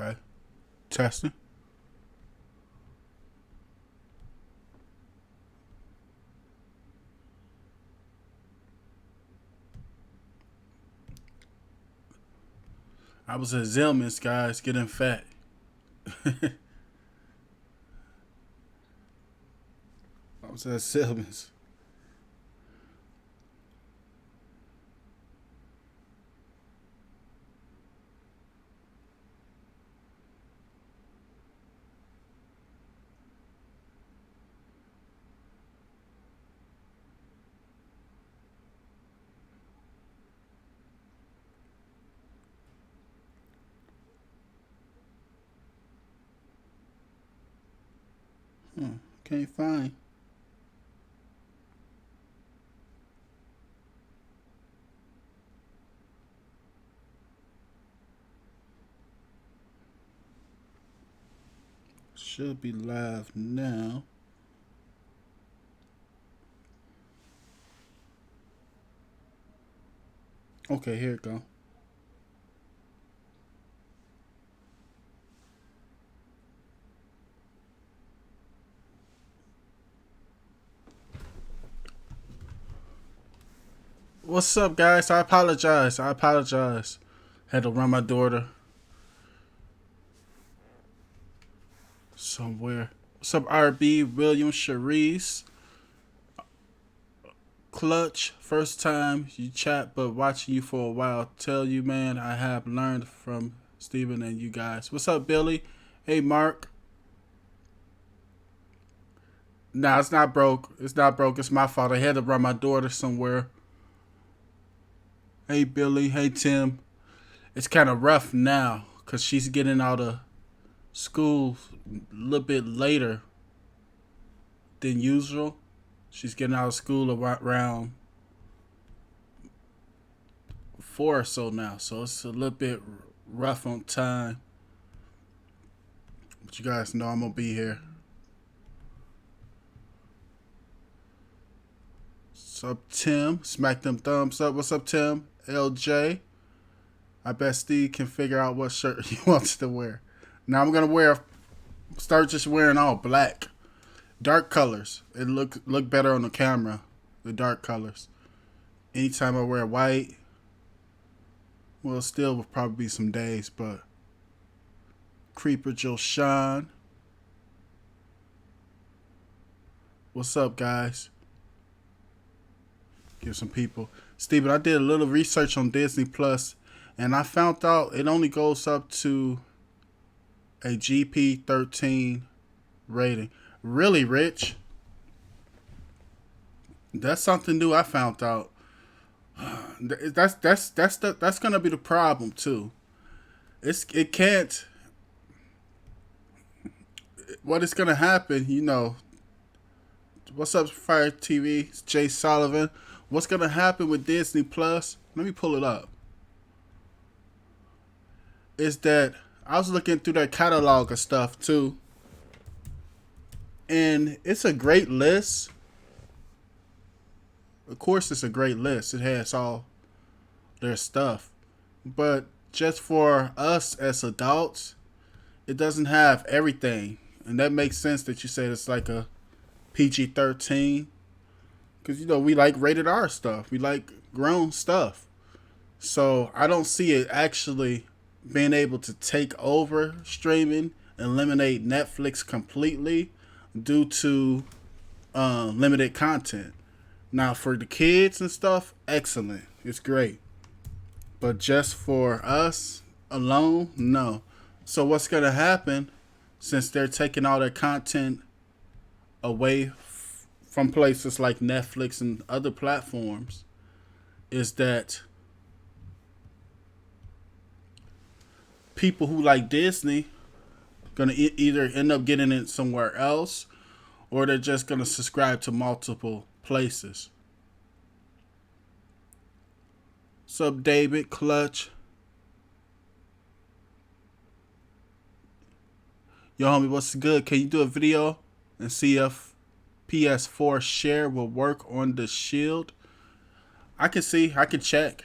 Okay. Testing. I was at Zillman's, guys, getting fat. I was at Zillman's. Can't find. Should be live now. Okay, here it go. What's up, guys? I apologize. Had to run my daughter somewhere. What's up, RB, William, Sharice, Clutch? First time you chat, but watching you for a while. Tell you, man, I have learned from Steven and you guys. What's up, Billy? Hey, Mark. Nah, it's not broke. It's not broke. It's my fault. I had to run my daughter somewhere. Hey, Billy. Hey, Tim. It's kind of rough now because she's getting out of school a little bit later than usual. She's getting out of school around 4 or so now, so it's a little bit rough on time. But you guys know I'm gonna be here. What's up, Tim? Smack them thumbs up. What's up, Tim? LJ. I bet Steve can figure out what shirt he wants to wear. Now I'm gonna start just wearing all black. Dark colors. It look better on the camera. The dark colors. Anytime I wear white, well, still will probably be some days, but Creeper Joe Sean. What's up, guys? Give some people. Steven, I did a little research on Disney Plus, and I found out it only goes up to a GP13 rating. Really, Rich? That's something new I found out. That's gonna be the problem too. It can't. What is gonna happen? You know. What's up, Fire TV? It's Jay Sullivan. What's gonna happen with Disney Plus? Let me pull it up. Is that I was looking through that catalog of stuff too, and it's a great list. Of course, it's a great list. It has all their stuff, but just for us as adults, it doesn't have everything, and that makes sense that you say it's like a PG-13, because you know we like rated R stuff. We like grown stuff, so I don't see it actually being able to take over streaming, eliminate Netflix completely due to limited content. Now for the kids and stuff, excellent. It's great. But just for us alone, no. So what's going to happen, since they're taking all their content away from places like Netflix and other platforms, is that people who like Disney gonna either end up getting it somewhere else, or they're just gonna subscribe to multiple places. What's up, David? Clutch. Yo, homie, what's good? Can you do a video and see if PS4 share will work on the Shield? I can see. I can check.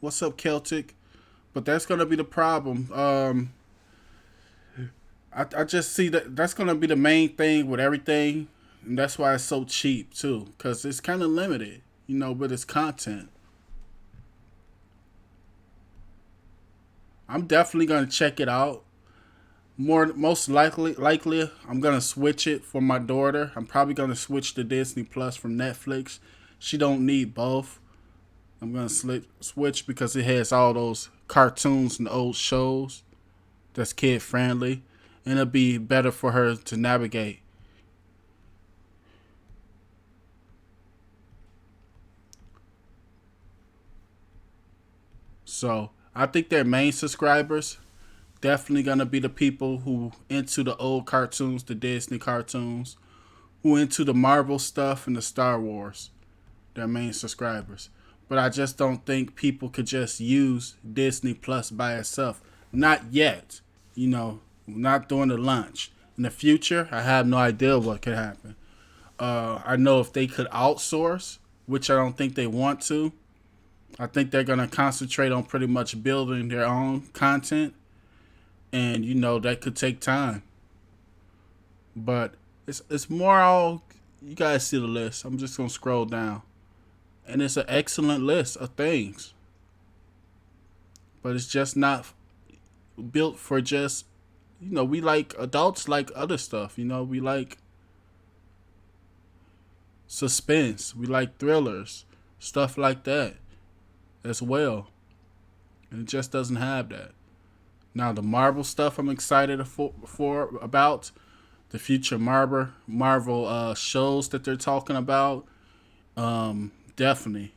What's up, Celtic? But that's gonna be the problem. I just see that that's gonna be the main thing with everything, and that's why it's so cheap too, because it's kind of limited, with its content. I'm definitely gonna check it out. Most likely, I'm gonna switch it for my daughter. I'm probably gonna switch to Disney Plus from Netflix. She don't need both. I'm gonna switch because it has all those cartoons and old shows that's kid friendly, and it'll be better for her to navigate. So I think their main subscribers definitely gonna be the people who into the old cartoons, the Disney cartoons, who into the Marvel stuff and the Star Wars. Their main subscribers. But I just don't think people could just use Disney Plus by itself. Not yet. Not during the launch. In the future, I have no idea what could happen. I know if they could outsource, which I don't think they want to, I think they're going to concentrate on pretty much building their own content. And, that could take time. But it's more all, you guys see the list. I'm just going to scroll down. And it's an excellent list of things. But it's just not built for just, we like adults like other stuff. We like suspense. We like thrillers. Stuff like that as well. And it just doesn't have that. Now, the Marvel stuff I'm excited for about. The future Marvel shows that they're talking about. Definitely.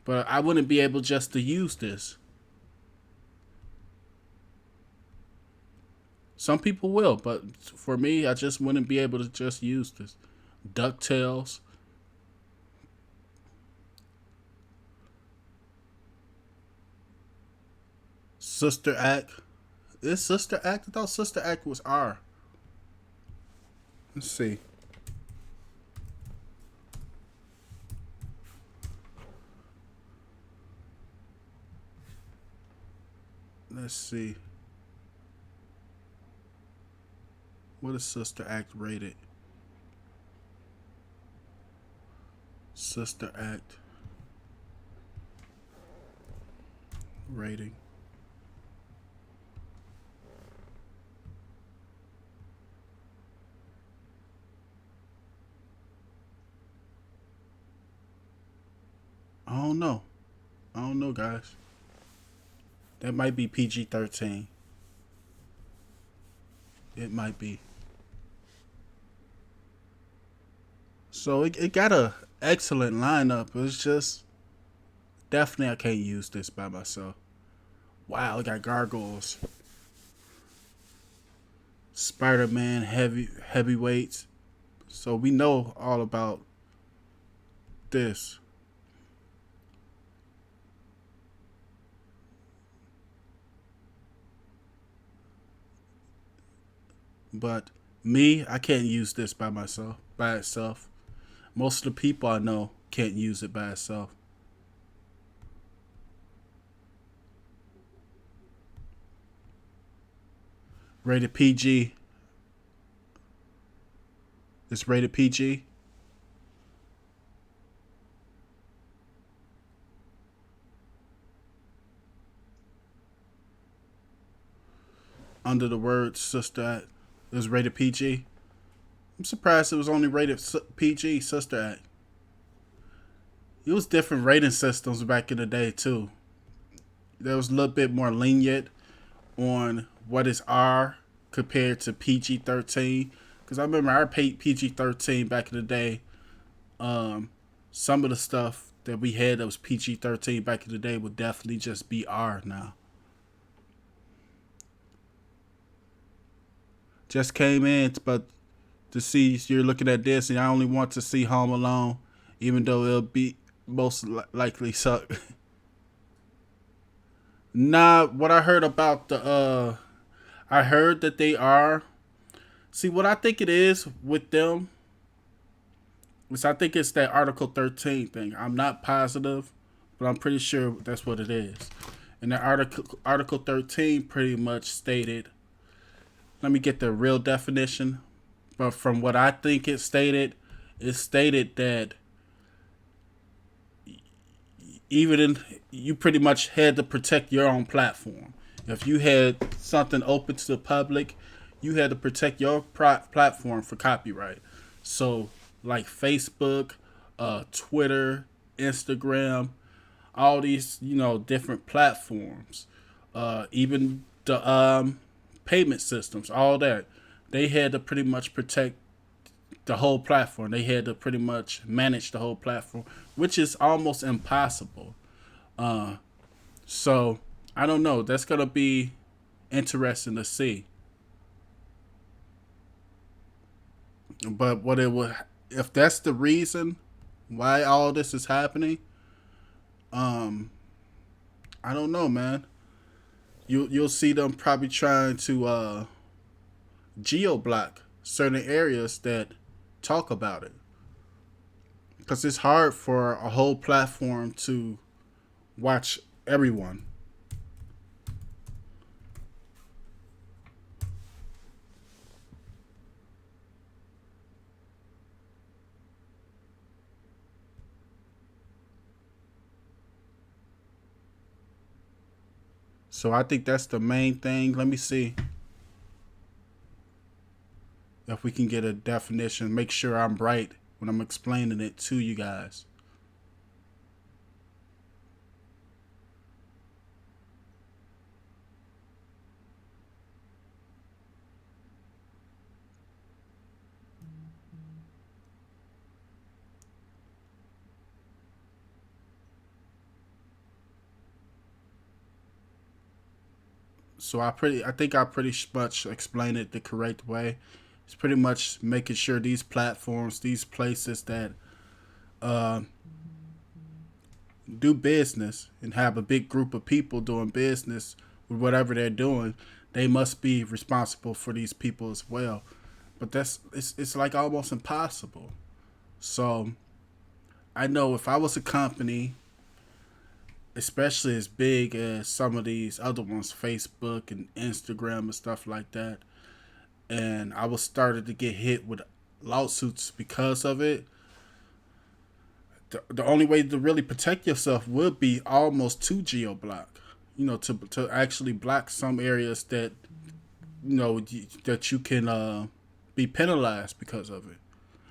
But I wouldn't be able just to use this. Some people will, but for me, I just wouldn't be able to just use this. DuckTales. Sister Act. Is Sister Act? I thought Sister Act was R. Let's see. Let's see. What is Sister Act rated? Sister Act rating. I don't know, guys. That might be PG-13. It might be. So it got a excellent lineup. It's just definitely I can't use this by myself. Wow, it got gargoyles. Spider-Man heavyweights. So we know all about this. But me, I can't use this by itself. Most of the people I know can't use it by itself. Rated PG. It's rated PG. Under the word Sister Act. It was rated PG. I'm surprised it was only rated PG, Sister Act. It was different rating systems back in the day, too. There was a little bit more lenient on what is R compared to PG-13. Because I remember I paid PG-13 back in the day. Some of the stuff that we had that was PG-13 back in the day would definitely just be R now. Just came in, but to see you're looking at this, and I only want to see Home Alone, even though it'll be most likely suck. Nah, what I heard about I heard that they are. See, what I think it is with them is I think it's that Article 13 thing. I'm not positive, but I'm pretty sure that's what it is. And the Article 13 pretty much stated, let me get the real definition, but from what I think it stated that even in, you pretty much had to protect your own platform. If you had something open to the public, you had to protect your platform for copyright. So, like Facebook, Twitter, Instagram, all these, different platforms, even the payment systems, all that, they had to pretty much protect the whole platform. They had to pretty much manage the whole platform, which is almost impossible. So I don't know. That's gonna be interesting to see. But what it would, if that's the reason why all this is happening, um, I don't know, man. You'll see them probably trying to geo block certain areas that talk about it, because it's hard for a whole platform to watch everyone. So I think that's the main thing. Let me see if we can get a definition. Make sure I'm right when I'm explaining it to you guys. So I think I pretty much explained it the correct way. It's pretty much making sure these platforms, these places that uh, do business and have a big group of people doing business with whatever they're doing, they must be responsible for these people as well. But it's like almost impossible. So I know if I was a company, especially as big as some of these other ones, Facebook and Instagram and stuff like that, and I was started to get hit with lawsuits because of it, the only way to really protect yourself would be almost to geo block. To actually block some areas that that you can be penalized because of it.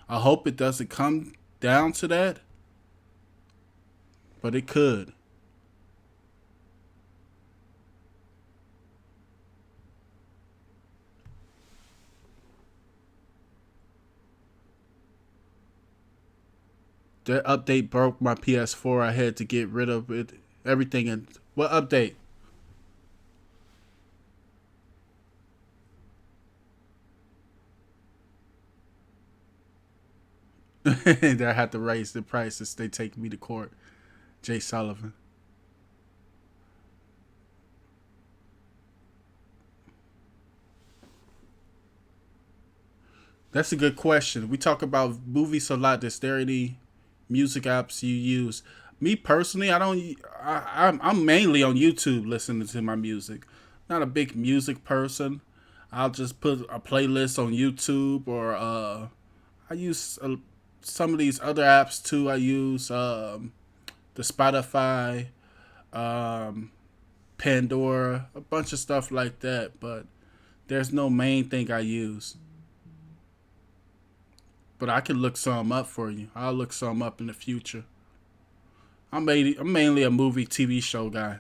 I hope it doesn't come down to that, but it could. That update broke my PS4. I had to get rid of it, everything. And what update? They have to raise the prices. They take me to court. Jay Sullivan. That's a good question. We talk about movies a lot. Is there any music apps you use? Me personally, I don't. I'm mainly on YouTube listening to my music. Not a big music person. I'll just put a playlist on YouTube, or I use some of these other apps too. I use the Spotify, um, Pandora, a bunch of stuff like that. But there's no main thing I use. But I can look some up for you. I'll look some up in the future. I'm mainly a movie TV show guy,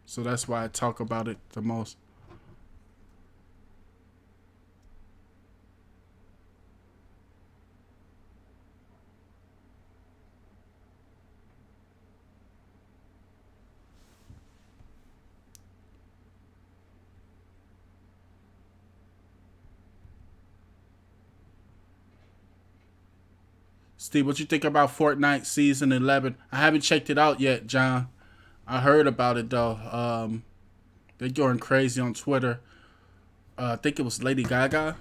so that's why I talk about it the most. Steve, what you think about Fortnite season 11? I haven't checked it out yet, John. I heard about it though. They're going crazy on Twitter. I think it was Lady Gaga.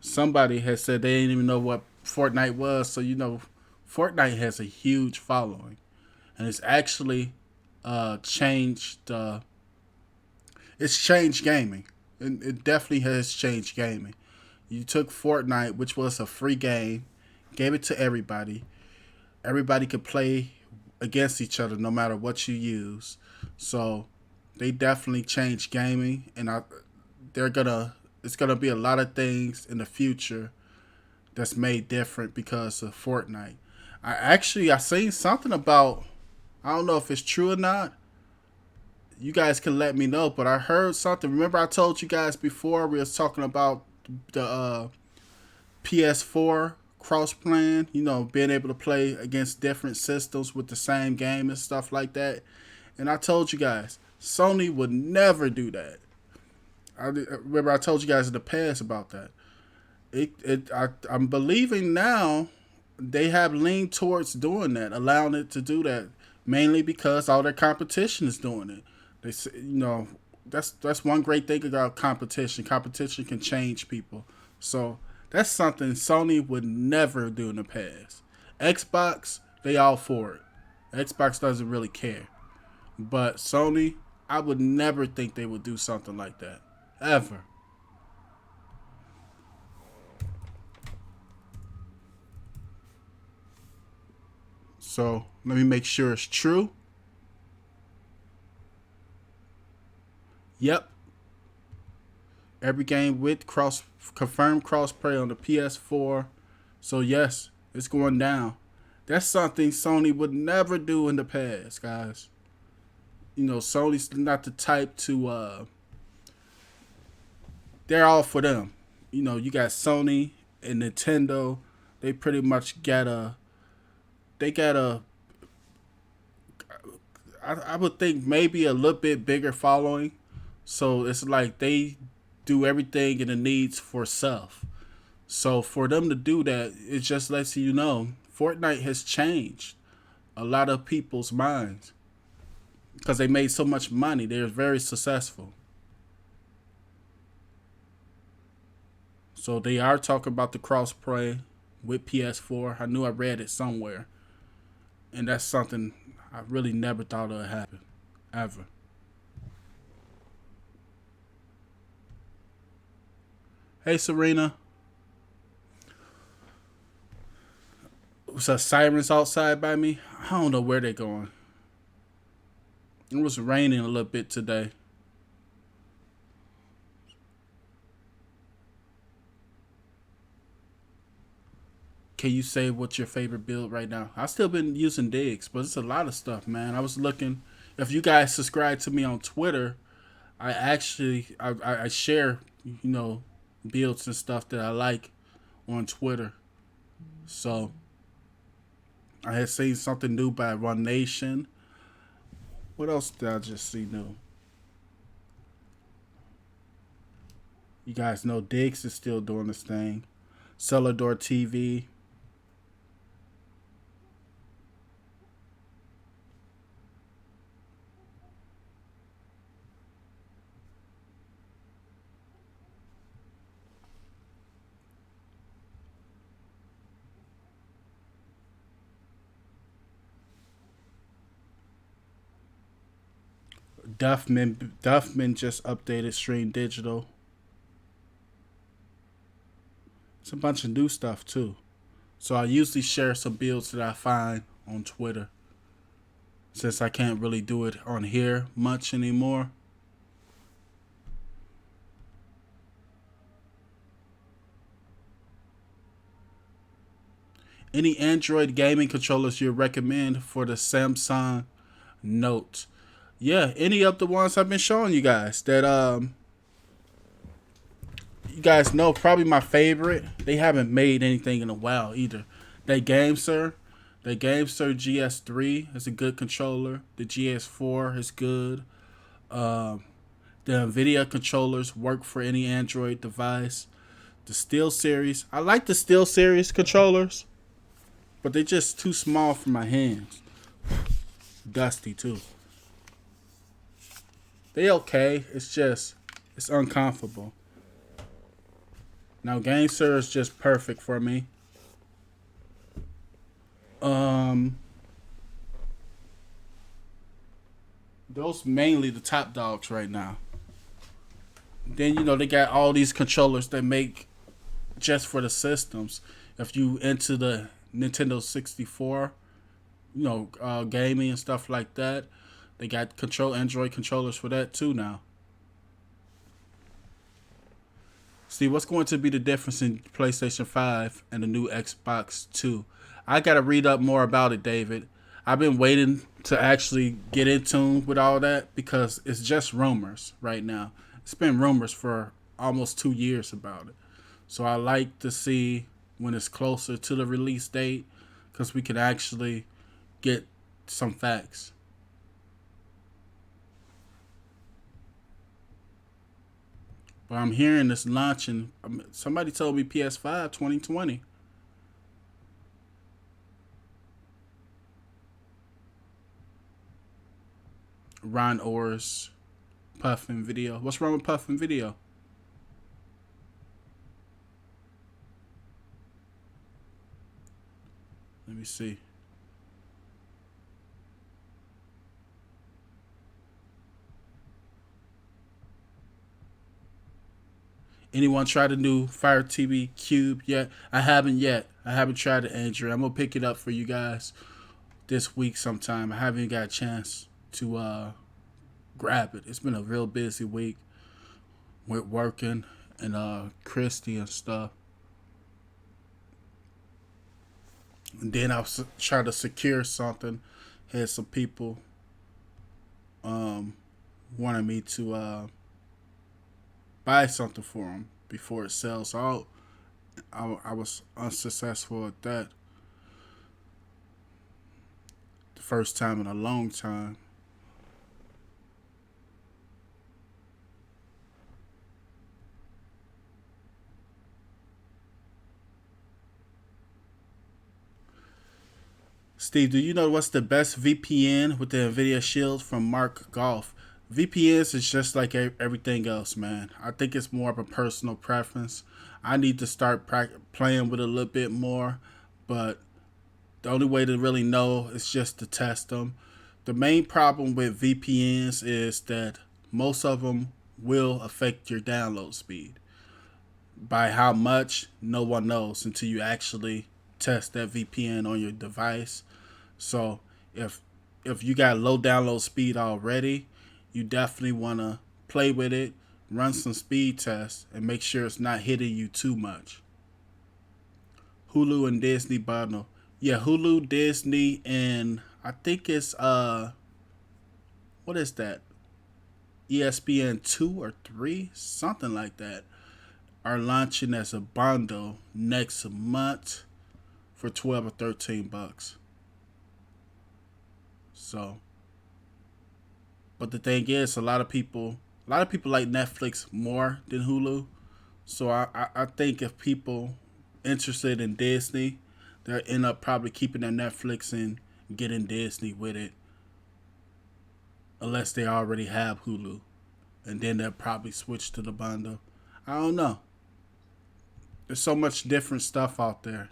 Somebody had said they didn't even know what Fortnite was. So Fortnite has a huge following, and it's actually changed. it's changed gaming. It definitely has changed gaming. You took Fortnite, which was a free game, gave it to everybody. Everybody could play against each other no matter what you use. So they definitely changed gaming, and they're gonna it's gonna be a lot of things in the future that's made different because of Fortnite. I seen something about, I don't know if it's true or not. You guys can let me know, but I heard something. Remember I told you guys before we was talking about the PS4 cross playing, being able to play against different systems with the same game and stuff like that. And I told you guys, Sony would never do that. Remember I told you guys in the past about that. I'm believing now they have leaned towards doing that, allowing it to do that, mainly because all their competition is doing it. They, that's one great thing about competition. Competition can change people. So that's something Sony would never do in the past. Xbox, they all for it. Xbox doesn't really care. But Sony, I would never think they would do something like that. Ever. So let me make sure it's true. Yep. Every game with confirmed crossplay on the PS4. So yes, it's going down. That's something Sony would never do in the past, guys. Sony's not the type to they're all for them. You got Sony and Nintendo. They pretty much they got a I would think maybe a little bit bigger following. So it's like they do everything in the needs for self. So for them to do that, it just lets you know Fortnite has changed a lot of people's minds because they made so much money. They're very successful. So they are talking about the crossplay with PS4. I knew I read it somewhere, and that's something I really never thought would happen, ever. Hey, Serena. Was there sirens outside by me? I don't know where they're going. It was raining a little bit today. Can you say what's your favorite build right now? I've still been using digs, but it's a lot of stuff, man. I was looking. If you guys subscribe to me on Twitter, I share, builds and stuff that I like on Twitter. So I had seen something new by One Nation. What else did I just see new? You guys know Diggs is still doing this thing. Celador TV. Duffman just updated Stream Digital. It's a bunch of new stuff too. So I usually share some builds that I find on Twitter since I can't really do it on here much anymore. Any Android gaming controllers you recommend for the Samsung Note? Yeah, any of the ones I've been showing you guys that you guys know. Probably my favorite. They haven't made anything in a while either. That GameSir, the GameSir GS3 is a good controller. The GS4 is good. Um, the Nvidia controllers work for any Android device. The Steel Series, I like the Steel Series controllers, but they're just too small for my hands. Dusty too. They okay. It's uncomfortable. Now GameSir is just perfect for me. Um, those mainly the top dogs right now. Then they got all these controllers that make just for the systems. If you into the Nintendo 64, gaming and stuff like that, they got Android controllers for that too now. See, what's going to be the difference in PlayStation 5 and the new Xbox 2? I got to read up more about it, David. I've been waiting to actually get in tune with all that because it's just rumors right now. It's been rumors for almost 2 years about it. So I like to see when it's closer to the release date because we can actually get some facts. But I'm hearing it's launching. Somebody told me PS5 2020. Ron Orr's Puffin video. What's wrong with Puffin video? Let me see. Anyone tried the new Fire TV Cube yet? I haven't yet. I haven't tried it, Andrew. I'm gonna pick it up for you guys this week sometime. I haven't got a chance to grab it. It's been a real busy week with working and Christy and stuff. And then I was trying to secure something. Had some people wanted me to buy something for them before it sells out. I was unsuccessful at that the first time in a long time. Steve, do you know what's the best VPN with the Nvidia Shield from Mark Golf? VPNs is just like everything else, man. I think it's more of a personal preference. I need to start playing with it a little bit more, but the only way to really know is just to test them. The main problem with VPNs is that most of them will affect your download speed. By how much, no one knows until you actually test that VPN on your device. So if you got low download speed already, you definitely want to play with it, run some speed tests, and make sure it's not hitting you too much. Hulu and Disney bundle. Yeah, Hulu, Disney, and I think it's what is that? ESPN 2 or 3, something like that, are launching as a bundle next month for 12 or 13 bucks. So, but the thing is, a lot of people like Netflix more than Hulu. So I think if people interested in Disney, they'll end up probably keeping their Netflix and getting Disney with it, unless they already have Hulu, and then they'll probably switch to the bundle. I don't know. There's so much different stuff out there.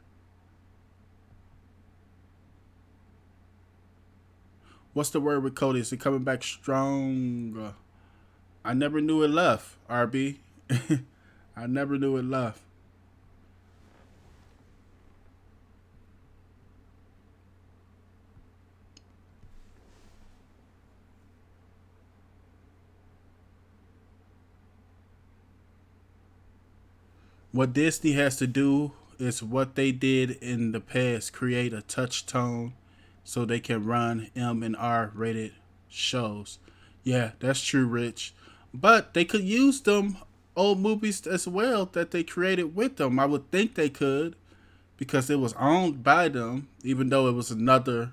What's the word with Cody? Is it coming back strong? I never knew it left, RB. I never knew it left. What Disney has to do is what they did in the past, create a touch tone so they can run M and R rated shows. Yeah, that's true, Rich. But they could use them old movies as well that they created with them. I would think they could because it was owned by them, even though it was another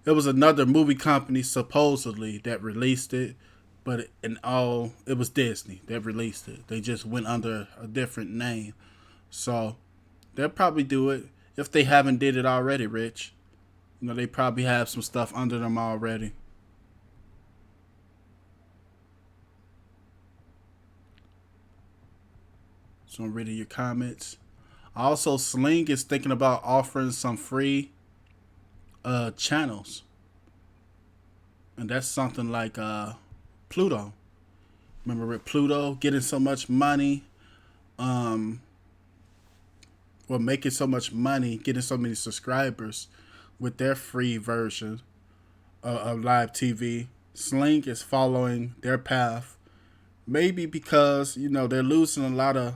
movie company supposedly that released it, but it was Disney that released it. They just went under a different name. So they'll probably do it if they haven't did it already, Rich. They probably have some stuff under them already. So I'm reading your comments. Also, Sling is thinking about offering some free channels. And that's something like Pluto. Remember with Pluto getting so much money, um, well, making so much money, getting so many subscribers with their free version of live TV. Sling is following their path, maybe because they're losing a lot of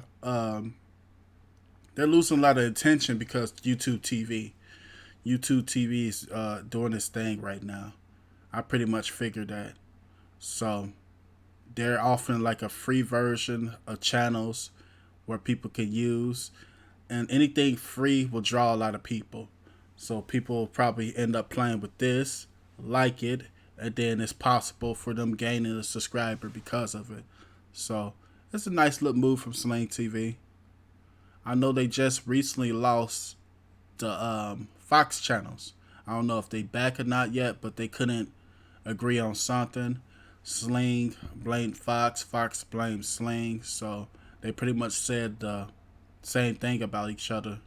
attention because YouTube TV is doing this thing right now. I pretty much figured that. So they're offering like a free version of channels where people can use, and anything free will draw a lot of people. So people will probably end up playing with this, like it, and then it's possible for them gaining a subscriber because of it. So it's a nice little move from Sling TV. I know they just recently lost the Fox channels. I don't know if they back or not yet, but they couldn't agree on something. Sling blamed Fox, Fox blamed Sling, so they pretty much said the same thing about each other.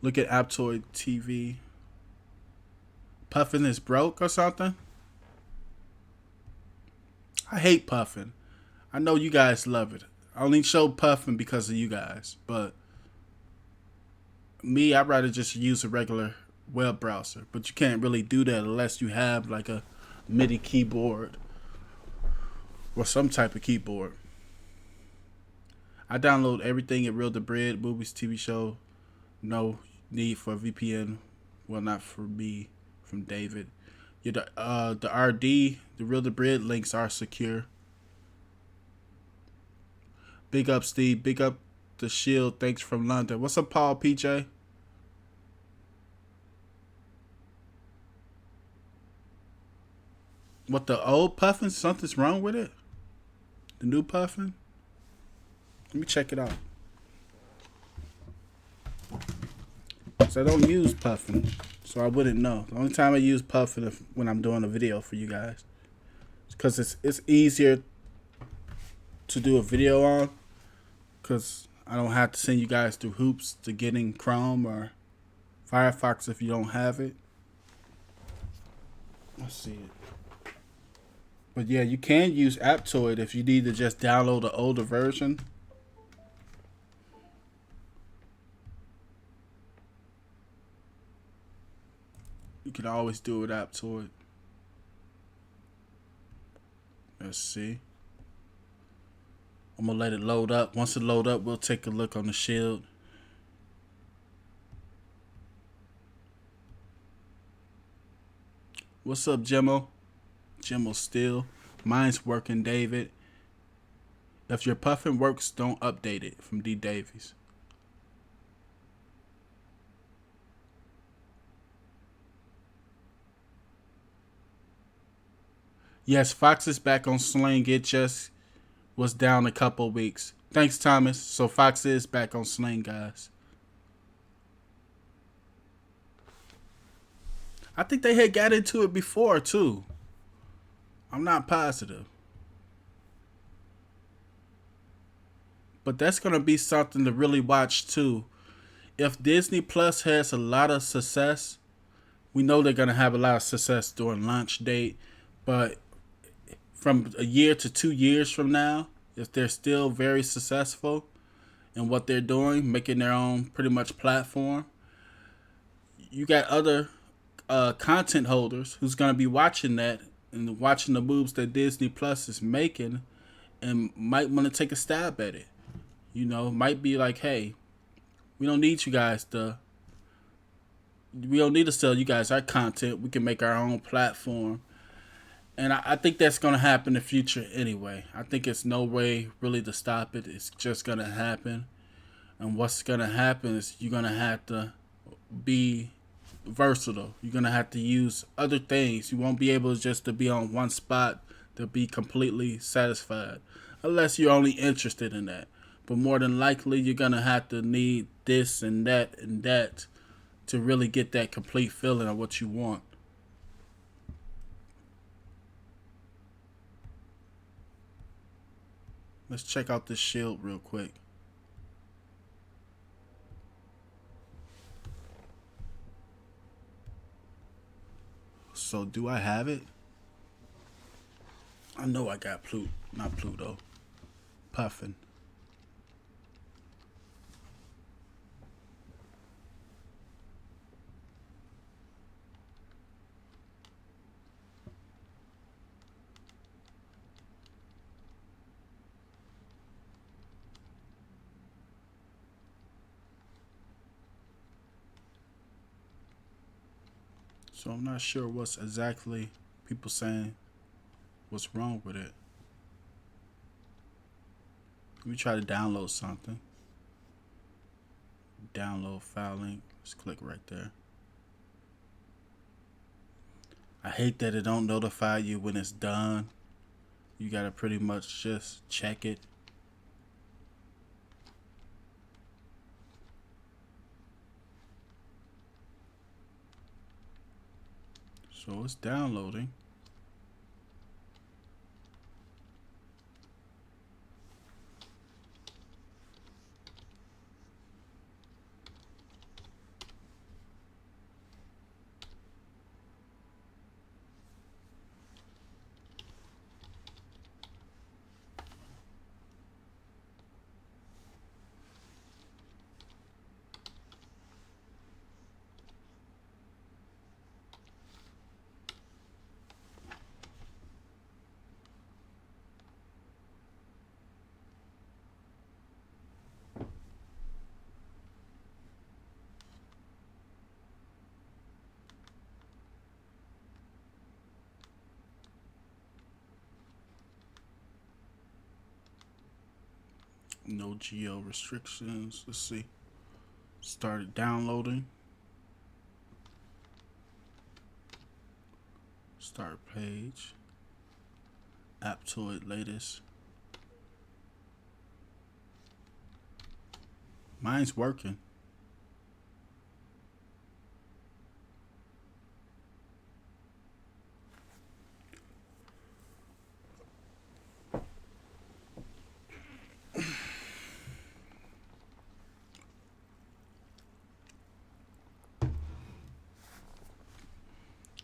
Look at Aptoid TV. Puffin is broke or something? I hate Puffin. I know you guys love it. I only show Puffin because of you guys, but me, I'd rather just use a regular web browser. But you can't really do that unless you have like a MIDI keyboard or some type of keyboard. I download everything at Real the Bread, movies, TV show. No need for a VPN. Well, not for me, from David. Yeah, the RD, the Real the Bread links are secure. Big up, Steve. Big up the Shield. Thanks from London. What's up, Paul PJ? What, the old Puffin? Something's wrong with it? The new Puffin? Let me check it out. So I don't use Puffin, so I wouldn't know. The only time I use Puffin is when I'm doing a video for you guys, because it's easier to do a video on, because I don't have to send you guys through hoops to getting Chrome or Firefox if you don't have it. Let's see it. But yeah, you can use Aptoid if you need to just download an older version. You can always do it with Aptoid. Let's see. I'm gonna let it load up. Once it load up, we'll take a look on the Shield. What's up, Jimmo? Jimmo still. Mine's working, David. If your Puffin works, don't update it. From D Davies. Yes, Fox is back on Sling. It just was down a couple weeks. Thanks, Thomas. So Fox is back on Sling, guys. I think they had got into it before, too. I'm not positive. But that's going to be something to really watch, too. If Disney Plus has a lot of success, we know they're going to have a lot of success during launch date. But from a year to 2 years from now, if they're still very successful in what they're doing, making their own pretty much platform, you got other content holders who's going to be watching that and watching the moves that Disney Plus is making, and might want to take a stab at it. Might be like, hey, we don't need to sell you guys our content. We can make our own platform. And I think that's going to happen in the future anyway. I think it's no way really to stop it. It's just going to happen. And what's going to happen is you're going to have to be versatile. You're going to have to use other things. You won't be able just to be on one spot to be completely satisfied, unless you're only interested in that. But more than likely, you're going to have to need this and that to really get that complete feeling of what you want. Let's check out this Shield real quick. So, do I have it? I know I got not Pluto, Puffin. So I'm not sure what's exactly people saying what's wrong with it. Let me try to download something. Download file link. Let's click right there. I hate that it don't notify you when it's done. You gotta pretty much just check it. So it's downloading. No geo restrictions. Let's see. Started downloading. Start page. Aptoid latest. Mine's working.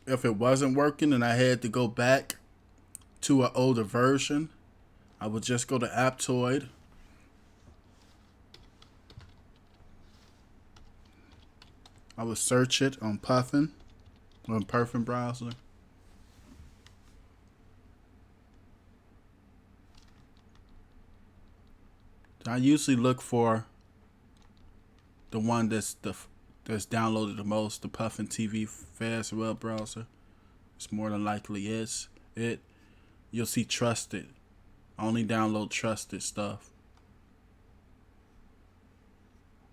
If it wasn't working and I had to go back to an older version, I would just go to Aptoid. I would search it on Puffin, on Puffin browser. I usually look for the one that's downloaded the most, the Puffin TV fast web browser. It's more than likely it. You'll see trusted. Only download trusted stuff.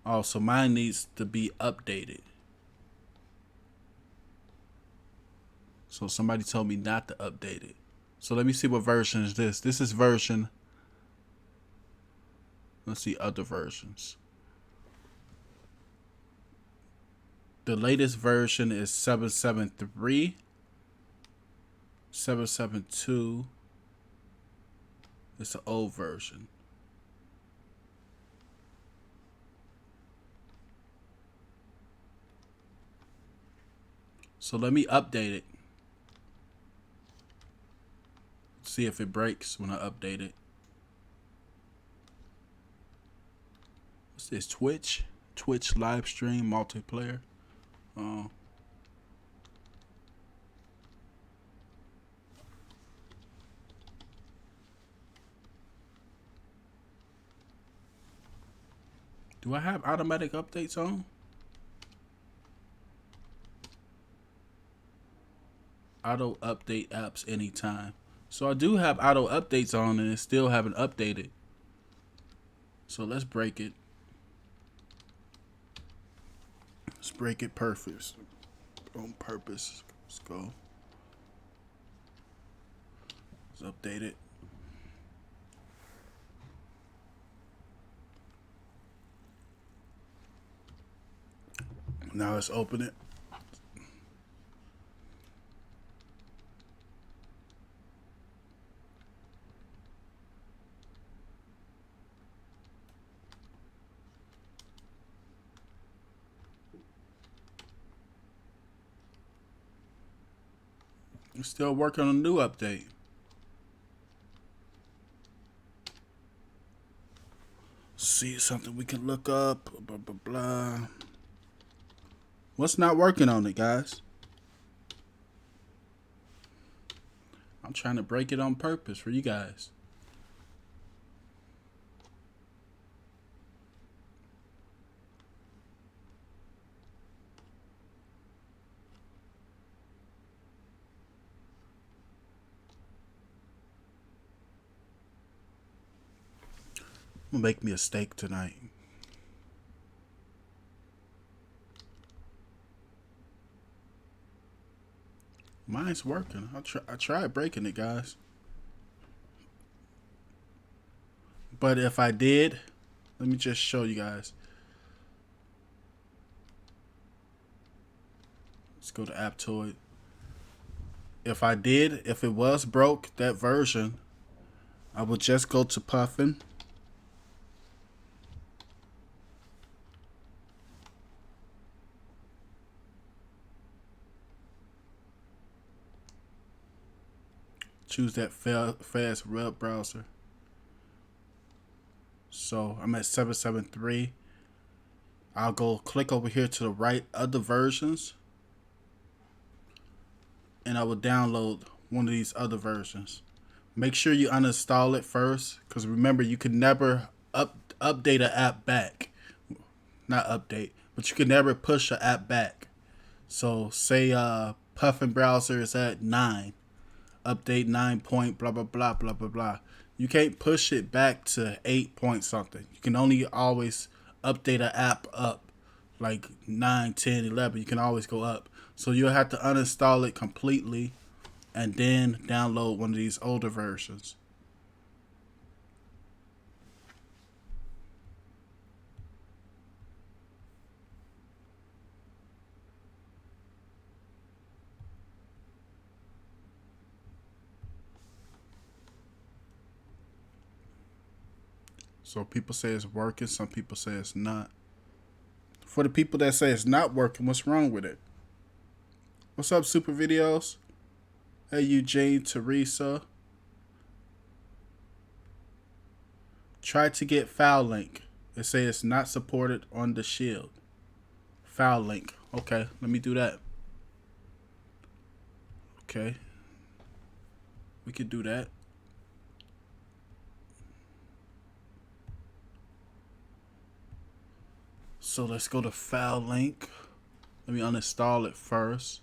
Also, mine needs to be updated. So somebody told me not to update it. So let me see what version is this. This is version. Let's see other versions. The latest version is 773. 772. It's the old version. So let me update it. See if it breaks when I update it. What's this? Twitch? Twitch live stream multiplayer. Do I have automatic updates on? Auto update apps anytime. So I do have auto updates on and it still haven't updated. So let's break it. Let's break it perfect. On purpose. Let's go. Let's update it. Now let's open it. I'm still working on a new update. See something we can look up. Blah, blah, blah. What's not working on it, guys? I'm trying to break it on purpose for you guys. I'm gonna make me a steak tonight. Mine's working. I tried breaking it, guys. But if I did, let me just show you guys. Let's go to Aptoid. If it was broke, that version, I would just go to Puffin. Choose that fast web browser. So I'm at 773. I'll go click over here to the right, other versions, and I will download one of these other versions. Make sure you uninstall it first, because remember, you can never update an app back. Not update, but you can never push an app back. So say Puffin browser is at 9. Update 9 point blah blah blah blah blah blah. You can't push it back to 8 point something. You can only always update an app up, like 9, 10, 11. You can always go up. So you'll have to uninstall it completely and then download one of these older versions. So people say it's working, some people say it's not. For the people that say it's not working, what's wrong with it? What's up, Super Videos? Hey, Eugene, Teresa. Try to get FileLink. It says it's not supported on the Shield. FileLink. Okay, let me do that. Okay. We could do that. So let's go to FileLink. Let me uninstall it first.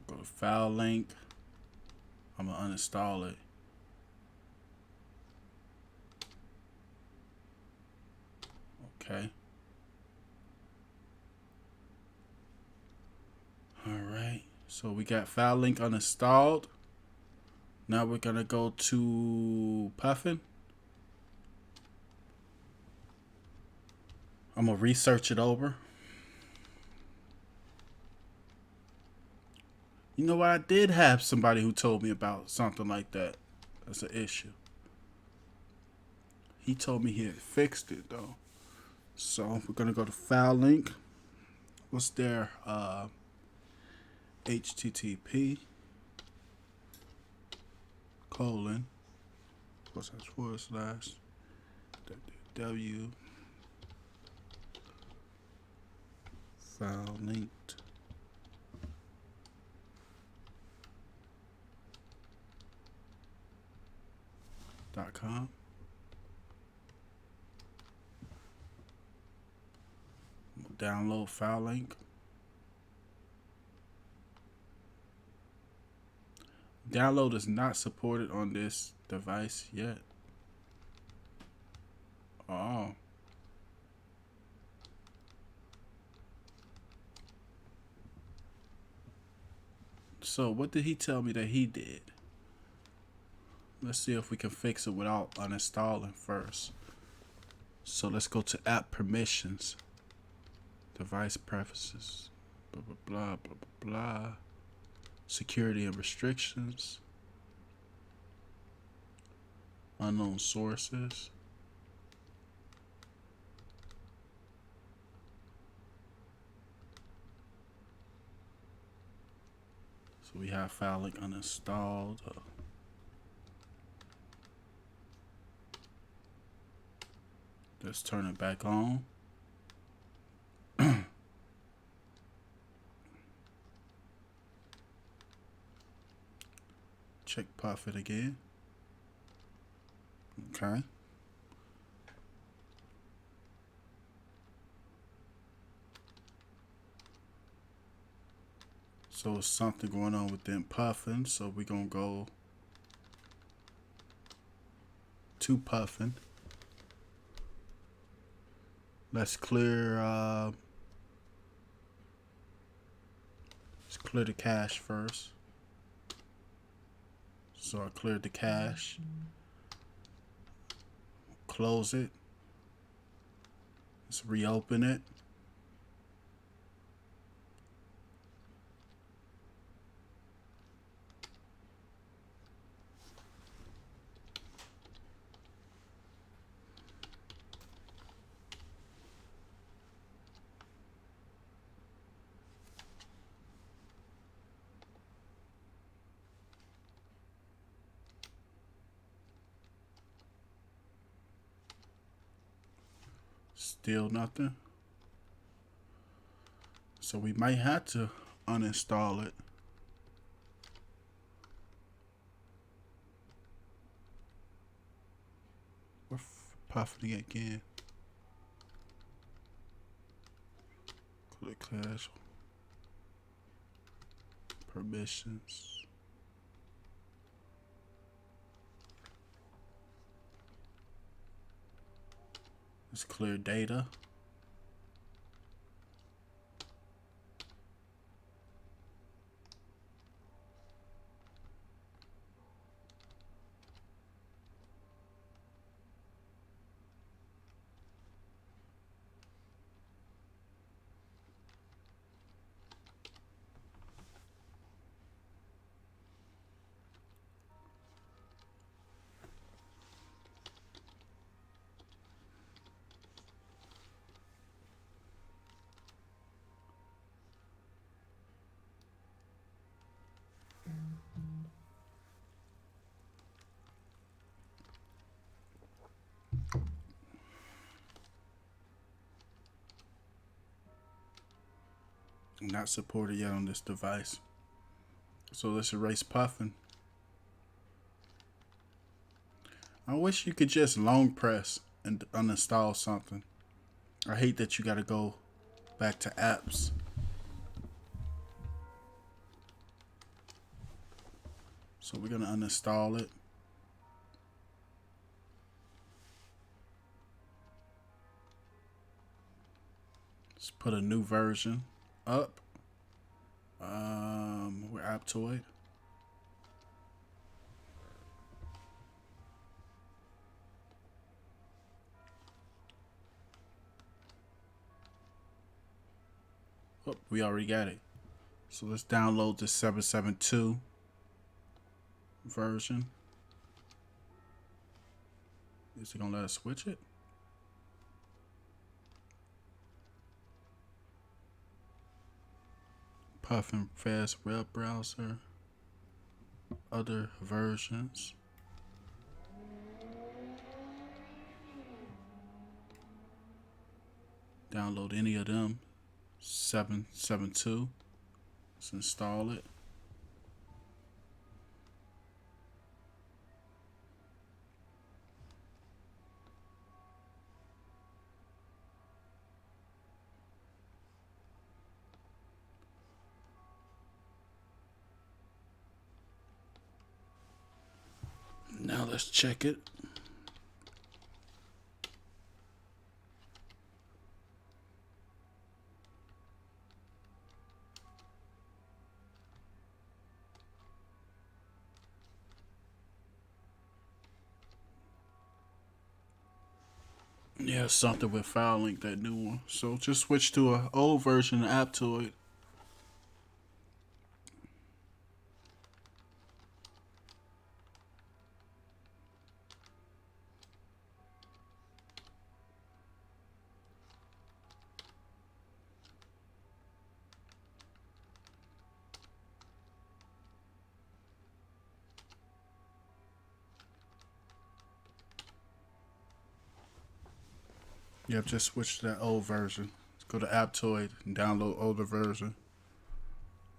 Go to FileLink. I'm gonna uninstall it. Okay. Alright. So we got FileLink uninstalled. Now we're gonna go to Puffin. I'm gonna research it over. You know what? I did have somebody who told me about something like that. That's an issue. He told me he had fixed it though. So we're gonna go to FileLink. What's their HTTP colon // www FileLinked.com. Download FileLink. Download is not supported on this device yet. Oh. So what did he tell me that he did? Let's see if we can fix it without uninstalling first. So let's go to app permissions. Device preferences. Blah, blah, blah, blah, blah, blah. Security and restrictions. Unknown sources. So we have FileLink uninstalled. Let's turn it back on. Check Puffin again. Okay. So it's something going on within Puffin. So we're gonna go to Puffin. Let's clear the cache first. So I cleared the cache. Close it. Let's reopen it. Still nothing. So we might have to uninstall it. We're puffing again. Click cache. Permissions. Let's clear data. Not supported yet on this device. So let's erase Puffin. I wish you could just long press and uninstall something. I hate that you gotta go back to apps. So we're gonna uninstall it. Let's put a new version up. We're Aptoid. Oh, we already got it. So let's download the 772 version. Is it gonna let us switch it? Puffin fast web browser. Other versions. Download any of them. 772. Let's install it. Now let's check it. Yeah, something with FileLink, that new one. So just switch to an old version of Aptoid. Yep, just switch to that old version. Let's go to Aptoid and download older version.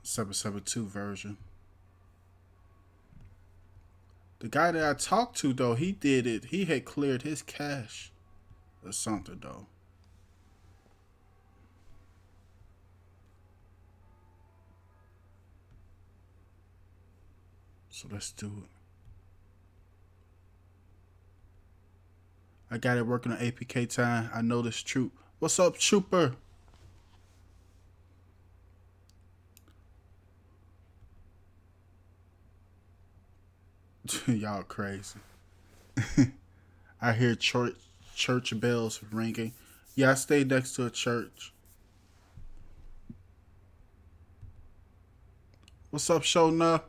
772 version. The guy that I talked to though, he did it. He had cleared his cache or something though. So let's do it. I got it working on APK time. I know this troop. What's up, trooper? Y'all crazy. I hear church bells ringing. Yeah, I stayed next to a church. What's up, Shona?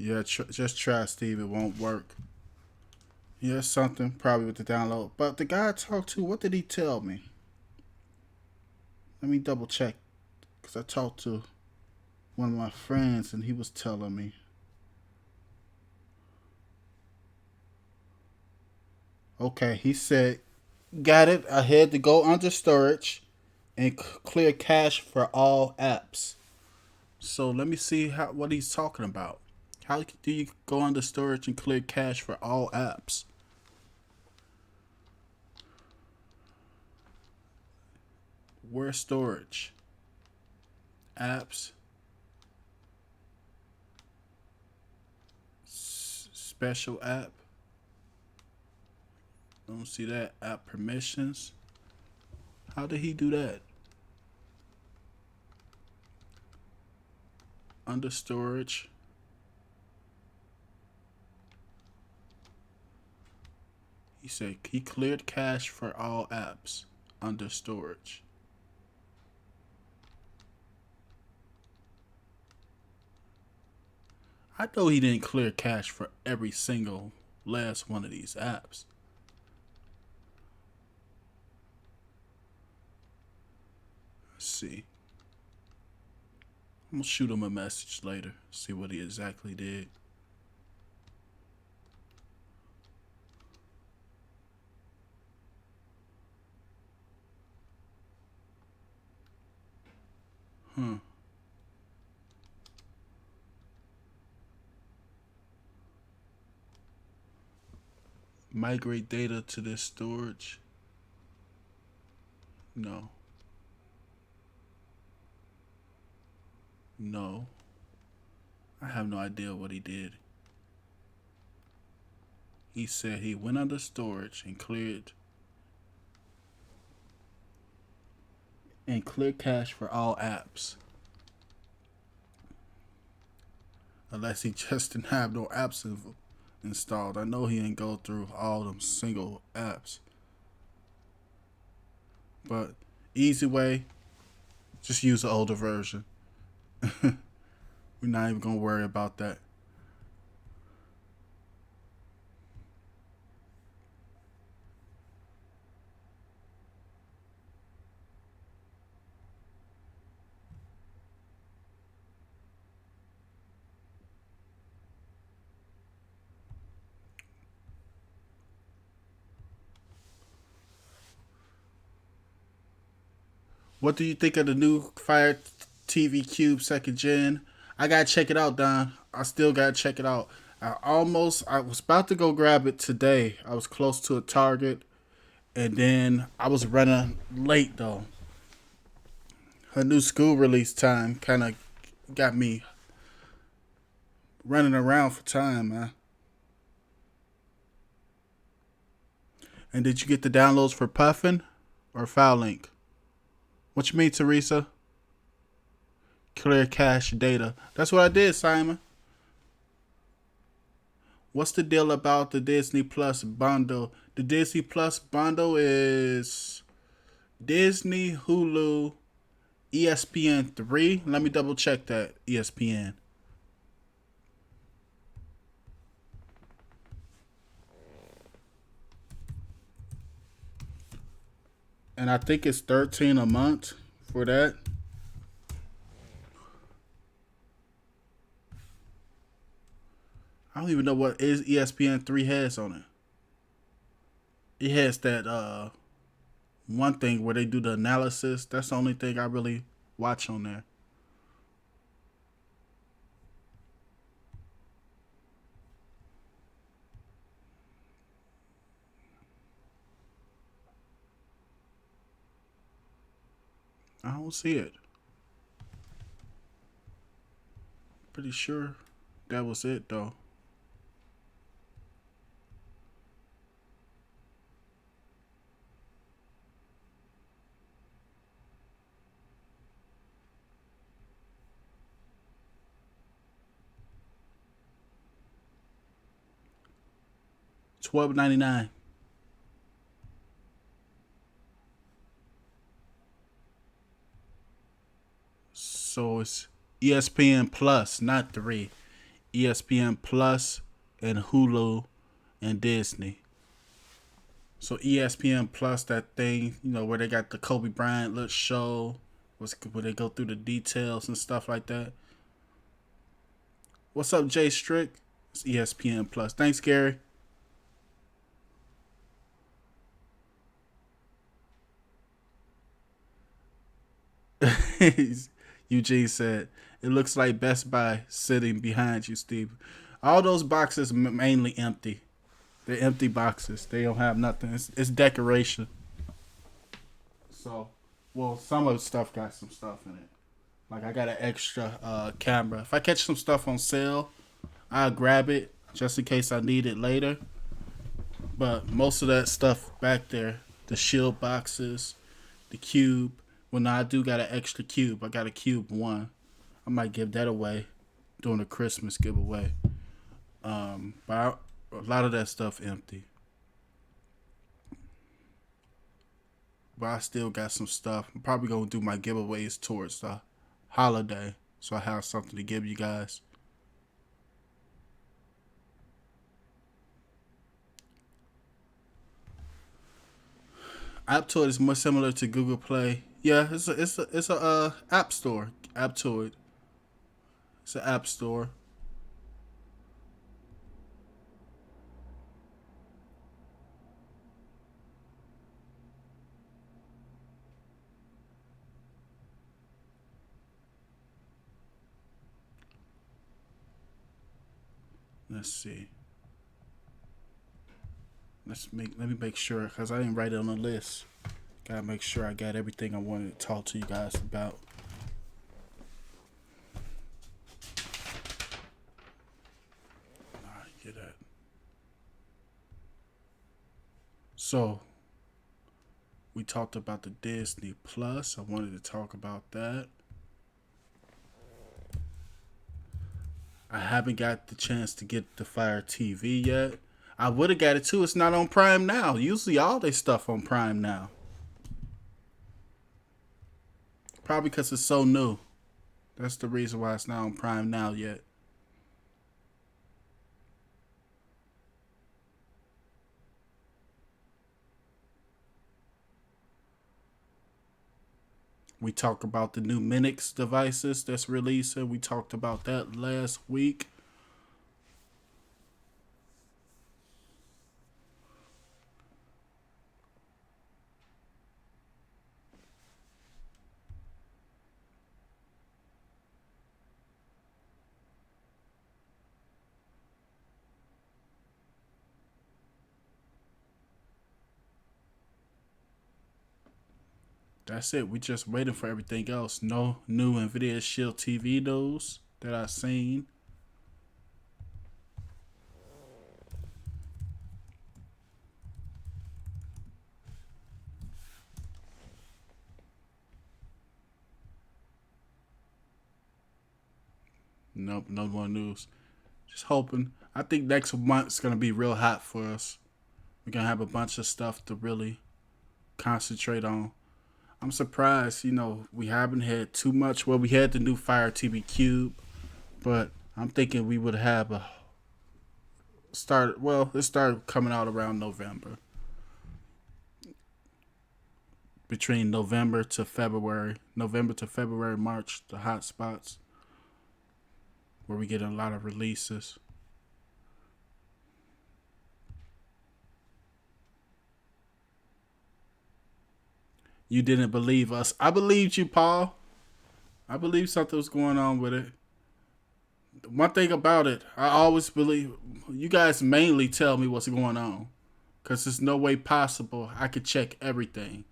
Yeah, just try, Steve. It won't work. Yeah, something probably with the download. But the guy I talked to, what did he tell me? Let me double check. Because I talked to one of my friends and he was telling me. Okay, he said, got it. I had to go under storage and clear cache for all apps. So let me see what he's talking about. How do you go under storage and clear cache for all apps? Where storage? Apps. Special app. Don't see that. App permissions. How did he do that? Under storage. He said he cleared cache for all apps under storage. I know he didn't clear cache for every single last one of these apps. Let's see. I'm gonna shoot him a message later, see what he exactly did. Migrate data to this storage. No. No. I have no idea what he did. He said he went under storage and cleared cache for all apps. Unless he just didn't have no apps installed. I know he didn't go through all them single apps. But easy way, just use the older version. We're not even gonna worry about that. What do you think of the new Fire TV Cube 2nd Gen? I gotta check it out, Don. I still gotta check it out. I was about to go grab it today. I was close to a Target, and then I was running late though. Her new school release time kind of got me running around for time, man. And did you get the downloads for Puffin or FileLink? What you mean, Teresa? Clear cache data. That's what I did, Simon. What's the deal about the Disney Plus bundle? The Disney Plus bundle is Disney, Hulu, ESPN 3. Let me double check that. ESPN. and I think it's 13 a month for that. I don't even know what is ESPN3 has on it. It has that one thing where they do the analysis. That's the only thing I really watch on there. I don't see it. Pretty sure that was it though. $12.99. So it's ESPN Plus, not 3. ESPN Plus and Hulu and Disney. So ESPN Plus, that thing, where they got the Kobe Bryant little show, where they go through the details and stuff like that. What's up, Jay Strick? It's ESPN Plus. Thanks, Gary. Eugene said, "It looks like Best Buy sitting behind you, Steve." All those boxes mainly empty. They're empty boxes. They don't have nothing. It's decoration. So, well, some of the stuff got some stuff in it. Like I got an extra camera. If I catch some stuff on sale, I'll grab it just in case I need it later. But most of that stuff back there, the shield boxes, the cube. Well, now I do got an extra cube. I got a cube 1. I might give that away during the Christmas giveaway. But a lot of that stuff empty. But I still got some stuff. I'm probably gonna do my giveaways towards the holiday, so I have something to give you guys. AppToid is more similar to Google Play. Yeah, it's a app store. AppToid. It's an app store. Let's see. Let me make sure because I didn't write it on the list. Gotta make sure I got everything I wanted to talk to you guys about. Alright, get that. So we talked about the Disney Plus. I wanted to talk about that. I haven't got the chance to get the Fire TV yet. I would have got it too. It's not on Prime now. Usually all their stuff on Prime now. Probably because it's so new. That's the reason why it's not on Prime now yet. We talked about the new Minix devices that's releasing. We talked about that last week. That's it. We just waiting for everything else. No new Nvidia Shield TV news that I've seen. Nope, no more news. Just hoping. I think next month's gonna be real hot for us. We're gonna have a bunch of stuff to really concentrate on. I'm surprised, we haven't had too much. Well, we had the new Fire TV Cube, but I'm thinking we would have a start. Well, it started coming out around November. between November to February, March, the hot spots where we get a lot of releases. You didn't believe us. I believed you, Paul. I believed something was going on with it. One thing about it, I always believe you guys mainly tell me what's going on, because there's no way possible I could check everything.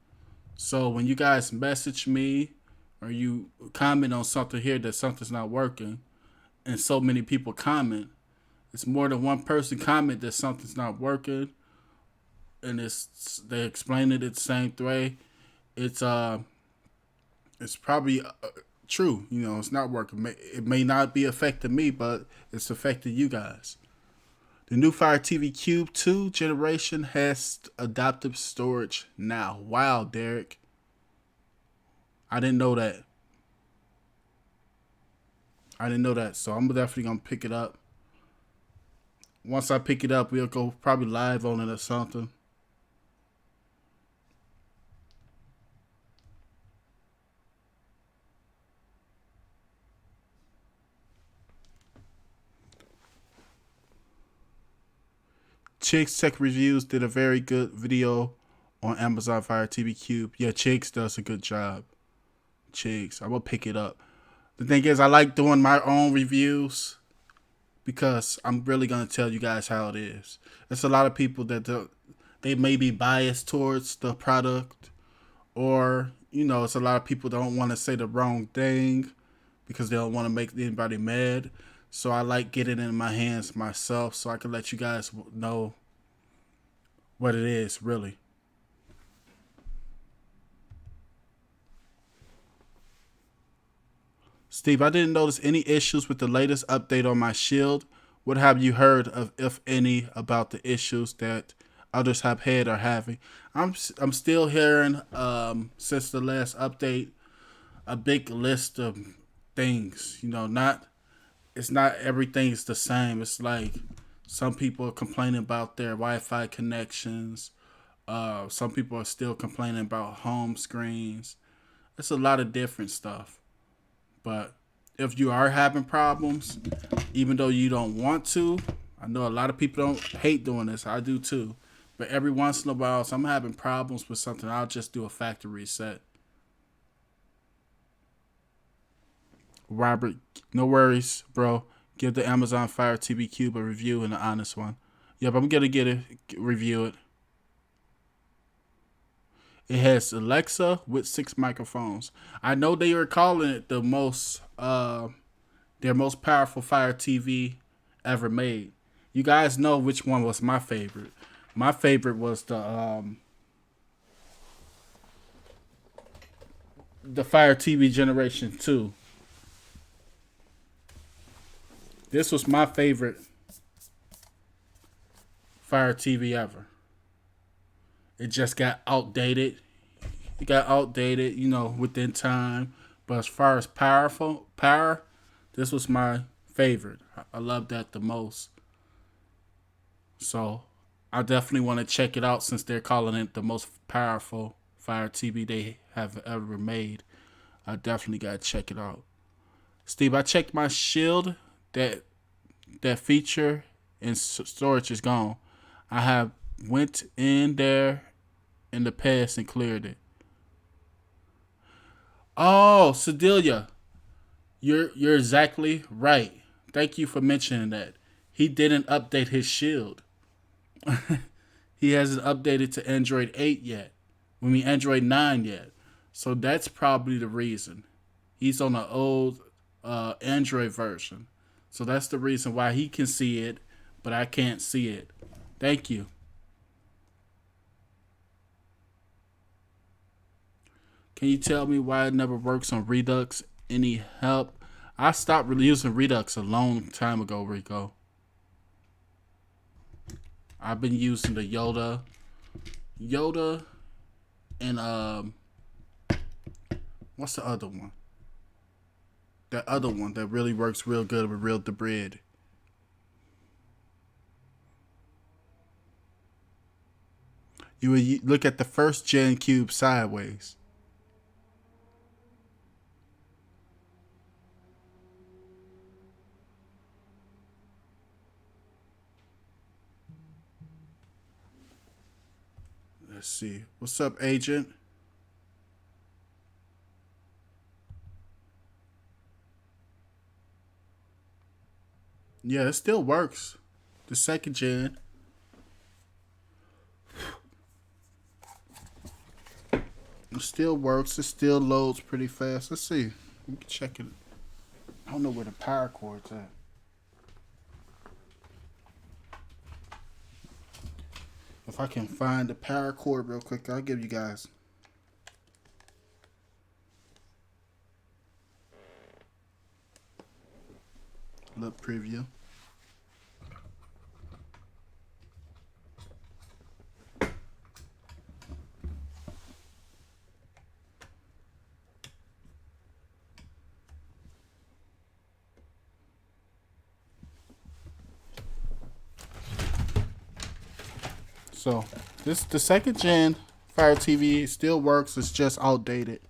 So when you guys message me or you comment on something here that something's not working, and so many people comment, it's more than one person comment that something's not working, and they explain it the same way. It's probably true. You know, it's not working. It may not be affecting me, but it's affecting you guys. The new Fire TV Cube 2 generation has adaptive storage now. Wow, Derek. I didn't know that. So I'm definitely going to pick it up. Once I pick it up, we'll go probably live on it or something. Chicks Tech Reviews did a very good video on Amazon Fire TV Cube. Yeah, Chicks does a good job. Chicks, I'm going to pick it up. The thing is, I like doing my own reviews because I'm really going to tell you guys how it is. There's a lot of people that they may be biased towards the product, or, you know, it's a lot of people that don't want to say the wrong thing because they don't want to make anybody mad. So I like getting it in my hands myself so I can let you guys know what it is, really. Steve, I didn't notice any issues with the latest update on my Shield. What have you heard of, if any, about the issues that others have had or having? I'm still hearing, since the last update, a big list of things. You know, it's not everything's the same. It's like some people are complaining about their Wi-Fi connections. Some people are still complaining about home screens. It's a lot of different stuff. But if you are having problems, even though you don't want to, I know a lot of people don't hate doing this. I do too. But every once in a while, if I'm having problems with something, I'll just do a factory reset. Robert, no worries, bro. Give the Amazon Fire TV Cube a review and an honest one. Yep, I'm gonna review it. It has Alexa with 6 microphones. I know they are calling it their most powerful Fire TV ever made. You guys know which one was my favorite. My favorite was the Fire TV Generation 2. This was my favorite Fire TV ever. It just got outdated. You know, within time. But as far as power, this was my favorite. I love that the most. So I definitely want to check it out since they're calling it the most powerful Fire TV they have ever made. I definitely got to check it out. Steve, I checked my Shield. That feature and storage is gone. I have went in there in the past and cleared it. Oh, Sedelia, you're exactly right. Thank you for mentioning that. He didn't update his Shield. He hasn't updated to Android 8 yet. Android 9 yet. So that's probably the reason. He's on an old Android version. So that's the reason why he can see it, but I can't see it. Thank you. Can you tell me why it never works on Redux? Any help? I stopped using Redux a long time ago, Rico. I've been using the Yoda, and what's the other one? That other one that really works real good with real the bread. You would look at the first gen cube sideways. Let's see. What's up, agent? Yeah, it still works. The second gen. It still works. It still loads pretty fast. Let's see. We can check it. I don't know where the power cord's at. If I can find the power cord real quick, I'll give you guys. A little preview. So this the second gen Fire TV. It still works. It's just outdated.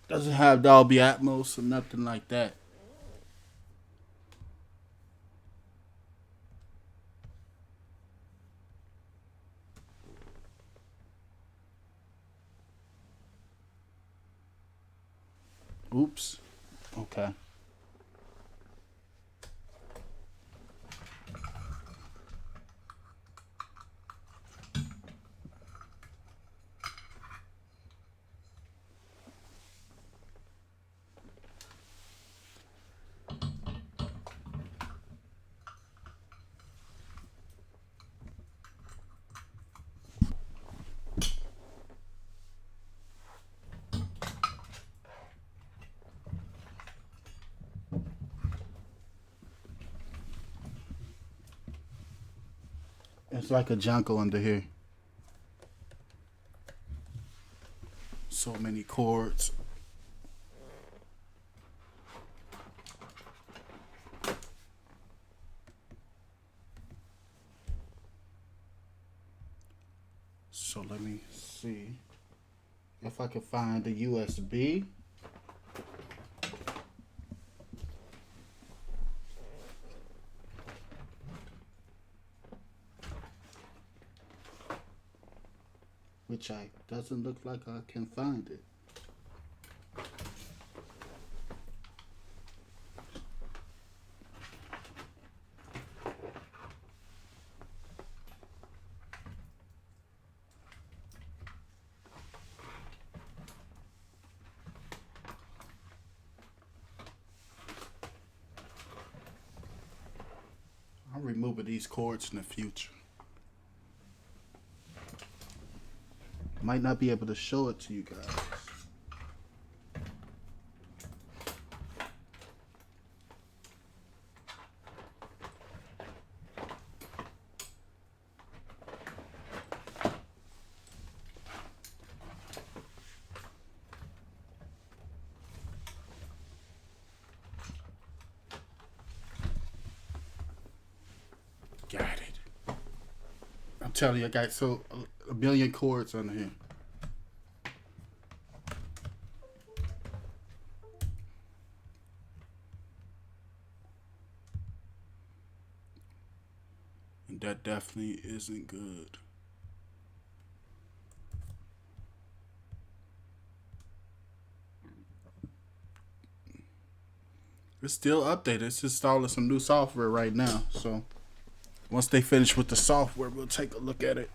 Doesn't have Dolby Atmos or nothing like that. Oops. Okay. It's like a jungle under here. So many cords. So let me see if I can find the USB. Which doesn't look like I can find it. I'm removing these cords in the future. Might not be able to show it to you guys. Got it. I'm telling you, I got a billion cords under here. And that definitely isn't good. It's still updated. It's installing some new software right now. So once they finish with the software, we'll take a look at it.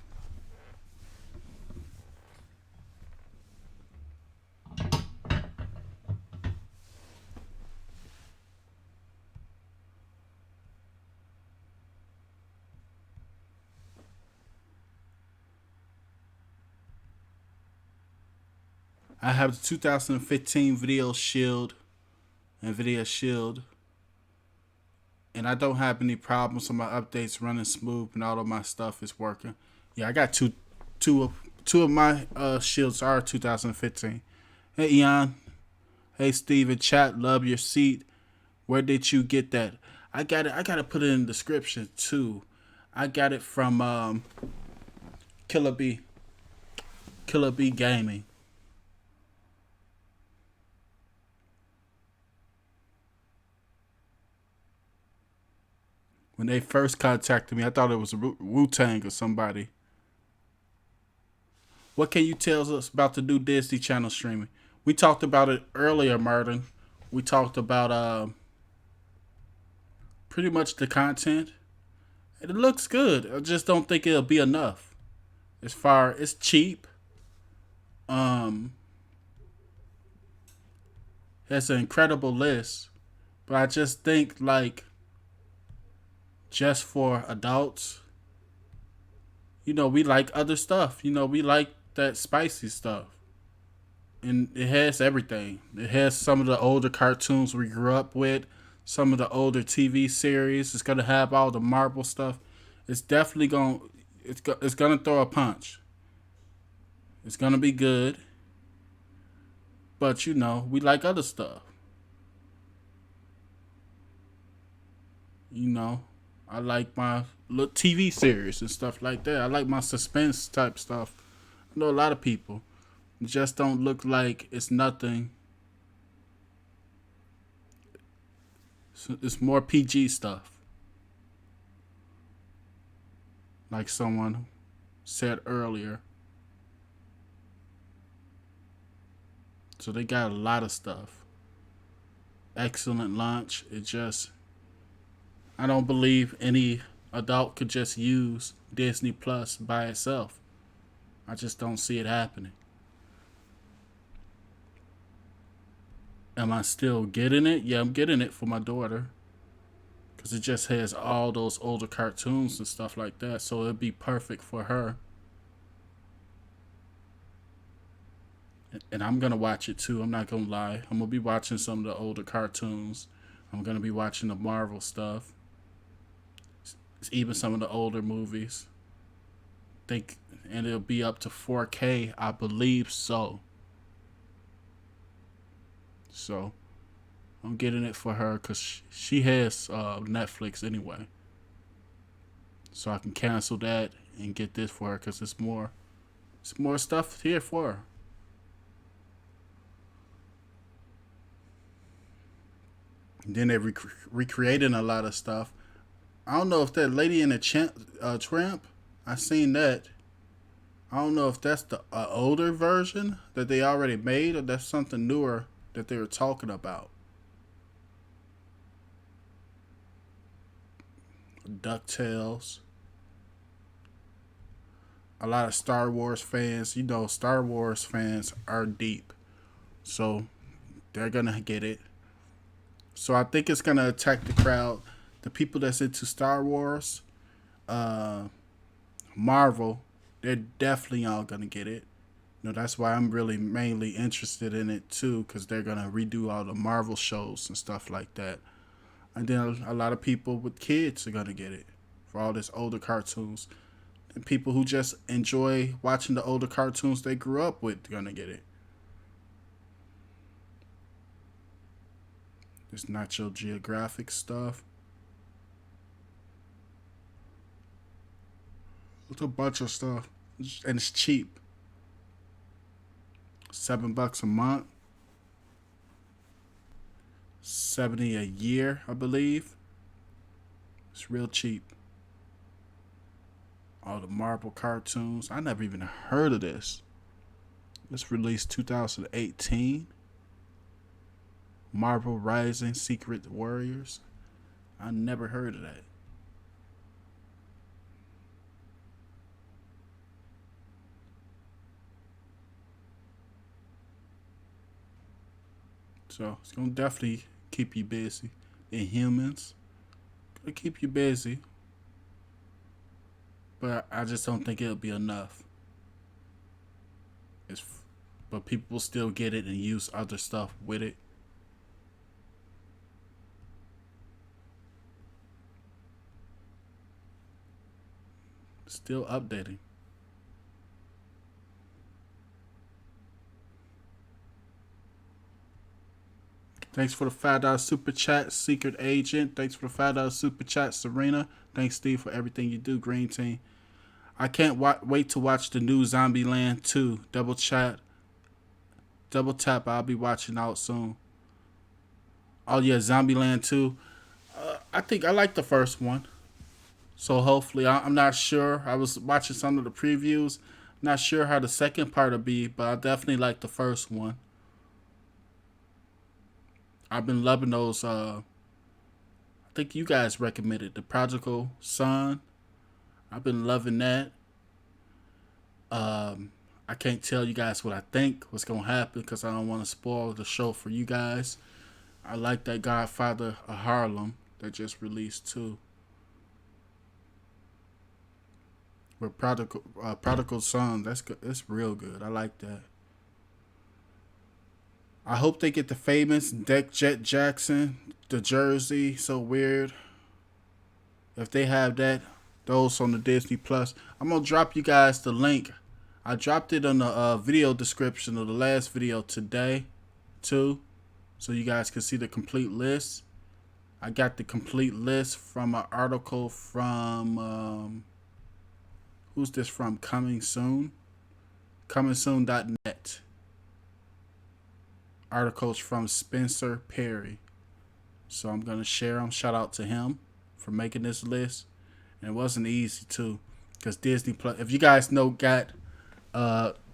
I have the 2015 Nvidia Shield, and I don't have any problems. So my updates running smooth, and all of my stuff is working. Yeah, I got two of my shields are 2015. Hey Ian, hey Steven, chat, love your seat. Where did you get that? I got it. I gotta put it in the description too. I got it from Killer B. Killer B Gaming. When they first contacted me, I thought it was Wu-Tang or somebody. What can you tell us about the new Disney Channel streaming? We talked about it earlier, Martin. We talked about pretty much the content. And it looks good. I just don't think it'll be enough. As far it's cheap. Um, has an incredible list, but I just think like just for adults, we like other stuff. We like that spicy stuff. And it has everything. It has some of the older cartoons we grew up with, some of the older TV series. It's gonna have all the Marvel stuff. It's definitely it's gonna throw a punch. It's gonna be good, but we like other stuff. You know, I like my little TV series and stuff like that. I like my suspense type stuff. I know a lot of people just don't look like it's nothing. It's more PG stuff. Like someone said earlier. So they got a lot of stuff. Excellent launch. I don't believe any adult could just use Disney Plus by itself. I just don't see it happening. Am I still getting it? Yeah, I'm getting it for my daughter. Because it just has all those older cartoons and stuff like that. So it'd be perfect for her. And I'm going to watch it too. I'm not going to lie. I'm going to be watching some of the older cartoons. I'm going to be watching the Marvel stuff. Even some of the older movies. And it'll be up to 4K, I believe so. So I'm getting it for her because she has Netflix anyway. So I can cancel that and get this for her because it's more stuff here for her. And then they're recreating a lot of stuff. I don't know if that Lady in the Tramp, I seen that. I don't know if that's the older version that they already made or that's something newer that they were talking about. DuckTales. A lot of Star Wars fans. Star Wars fans are deep. So they're going to get it. So I think it's going to attack the crowd. The people that's into Star Wars, Marvel, they're definitely all going to get it. That's why I'm really mainly interested in it too, because they're going to redo all the Marvel shows and stuff like that. And then a lot of people with kids are going to get it for all this older cartoons. And people who just enjoy watching the older cartoons they grew up with are going to get it. There's National Geographic stuff. It's a bunch of stuff. And it's cheap. $7 a month. $70 a year, I believe. It's real cheap. All the Marvel cartoons. I never even heard of this. It's released 2018. Marvel Rising Secret Warriors. I never heard of that. So it's going to definitely keep you busy. Inhumans. Going to keep you busy. But I just don't think it'll be enough. But people will still get it and use other stuff with it. Still updating. Thanks for the $5 super chat, Secret Agent. Thanks for the $5 super chat, Serena. Thanks, Steve, for everything you do, Green Team. I can't wait to watch the new Zombieland 2. Double tap. I'll be watching out soon. Oh yeah, Zombieland 2. I think I like the first one. So hopefully, I'm not sure. I was watching some of the previews. Not sure how the second part will be, but I definitely like the first one. I've been loving those. I think you guys recommended the Prodigal Son. I've been loving that. I can't tell you guys what I think, what's gonna happen, because I don't want to spoil the show for you guys. I like that Godfather of Harlem that just released too. With Prodigal Son, that's good. It's real good. I like that. I hope they get the famous Deck Jet Jackson, the jersey. So weird. If they have that, those on the Disney Plus, I'm gonna drop you guys the link. I dropped it on the video description of the last video today, too, so you guys can see the complete list. I got the complete list from an article from who's this from? Coming Soon, comingsoon.net. Articles from Spencer Perry. So I'm gonna share them. Shout out to him for making this list. And it wasn't easy too, because Disney Plus. If you guys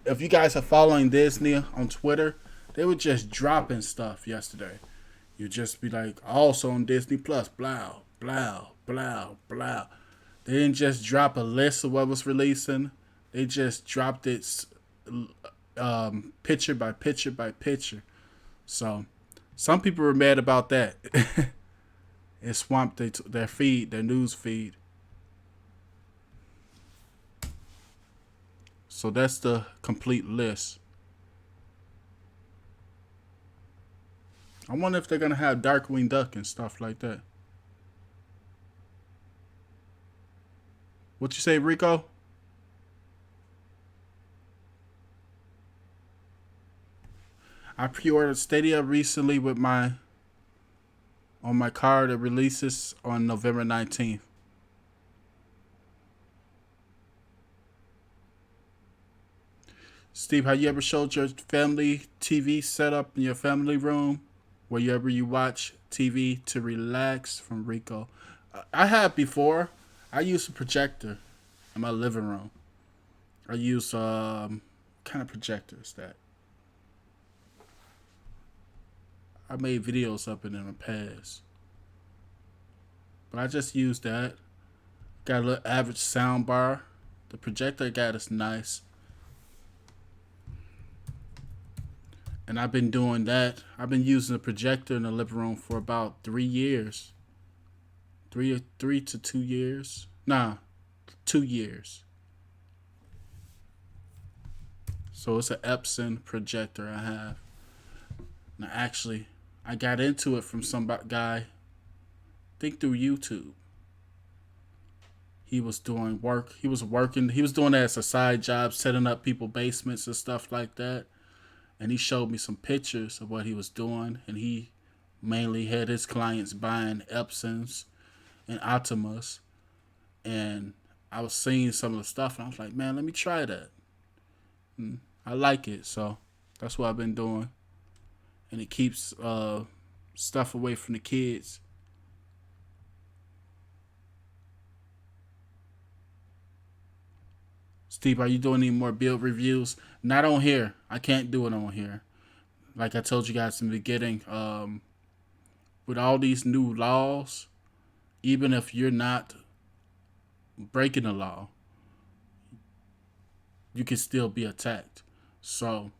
if you guys are following Disney on Twitter, they were just dropping stuff yesterday. You just be like, also on Disney Plus, blah, blah, blah, blah. They didn't just drop a list of what was releasing. They just dropped it picture by picture by picture. So some people were mad about that. It swamped their feed, their news feed. So that's the complete list. I wonder if they're going to have Darkwing Duck and stuff like that. What you say, Rico? I pre-ordered Stadia recently with on my card. It releases on November 19th. Steve, have you ever showed your family TV setup in your family room? Wherever you watch TV to relax? From Rico. I have before. I use a projector in my living room. I use kind of projector is that? I made videos up in the past. But I just use that. Got a little average sound bar. The projector I got is nice. And I've been doing that. I've been using a projector in the living room for about 3 years. 3 to 2 years. Nah, 2 years. So it's an Epson projector I have. Now actually, I got into it from some guy, I think through YouTube. He was doing work. He was doing that as a side job, setting up people's basements and stuff like that. And he showed me some pictures of what he was doing. And he mainly had his clients buying Epsons and Optimas. And I was seeing some of the stuff. And I was like, man, let me try that. And I like it. So that's what I've been doing. And it keeps stuff away from the kids. Steve, are you doing any more build reviews? Not on here. I can't do it on here. Like I told you guys in the beginning, with all these new laws, even if you're not breaking the law, you can still be attacked. So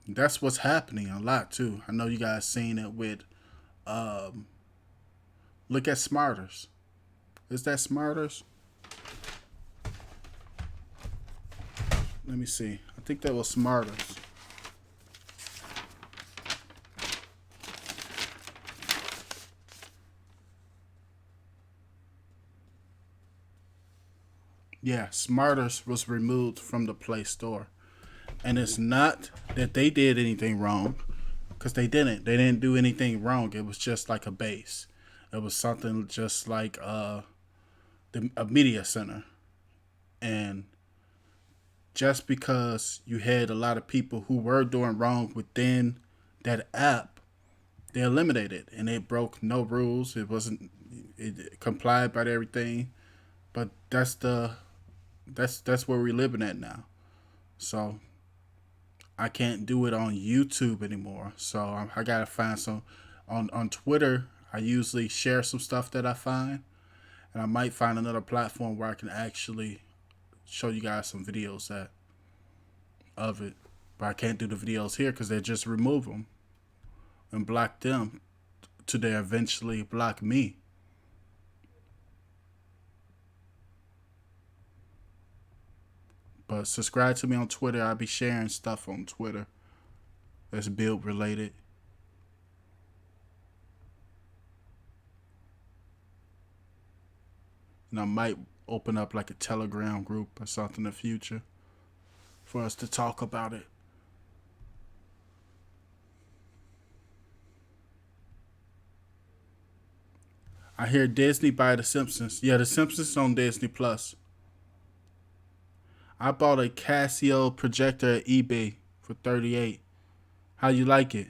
that's what's happening a lot too. I know you guys seen it with look at Smarters. Is that Smarters? Let me see. I think that was Smarters. Yeah, Smarters was removed from the Play Store. And it's not that they did anything wrong, because they didn't. They didn't do anything wrong. It was just like a base. It was something just like a media center. And just because you had a lot of people who were doing wrong within that app, they eliminated it, and it broke no rules. It wasn't, it complied by everything. But that's where we're living at now. So I can't do it on YouTube anymore. So I gotta find some on Twitter. I usually share some stuff that I find, and I might find another platform where I can actually show you guys some videos of it. But I can't do the videos here because they just remove them and block them to they eventually block me. But subscribe to me on Twitter. I'll be sharing stuff on Twitter that's build related. And I might open up like a Telegram group or something in the future for us to talk about it. I hear Disney buy The Simpsons. Yeah, The Simpsons on Disney Plus. I bought a Casio projector at eBay for $38. How you like it?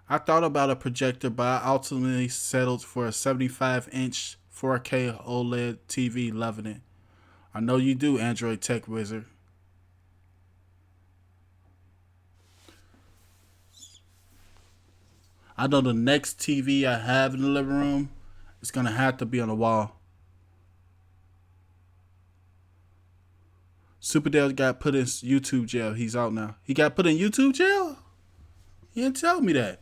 I thought about a projector, but I ultimately settled for a 75-inch 4K OLED TV. Loving it. I know you do, Android Tech Wizard. I know the next TV I have in the living room is going to have to be on the wall. Superdale got put in YouTube jail. He's out now. He got put in YouTube jail? He didn't tell me that.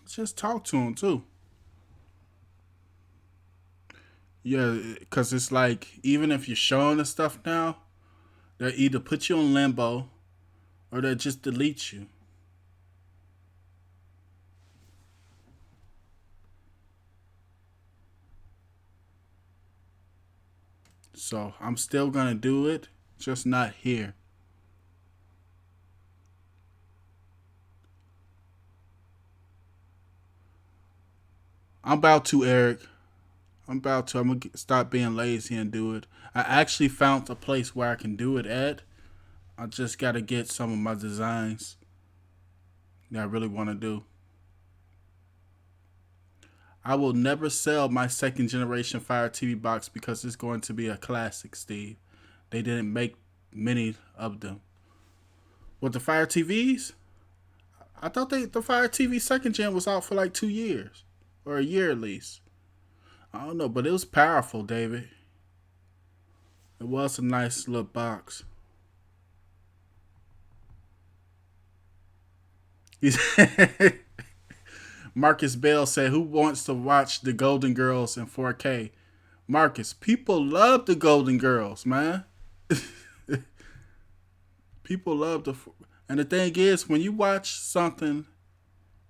Just talk to him, too. Yeah, because it's like, even if you're showing the stuff now, they'll either put you on limbo or they'll just delete you. So I'm still going to do it, just not here. I'm about to, Eric. I'm going to stop being lazy and do it. I actually found a place where I can do it at. I just got to get some of my designs that I really want to do. I will never sell my second generation Fire TV box because it's going to be a classic, Steve. They didn't make many of them. With the Fire TVs, I thought the Fire TV second gen was out for like 2 years. Or a year at least. I don't know, but it was powerful, David. It was a nice little box. Marcus Bell said, "Who wants to watch the Golden Girls in 4K?" Marcus, people love the Golden Girls, man. People love the. And the thing is, when you watch something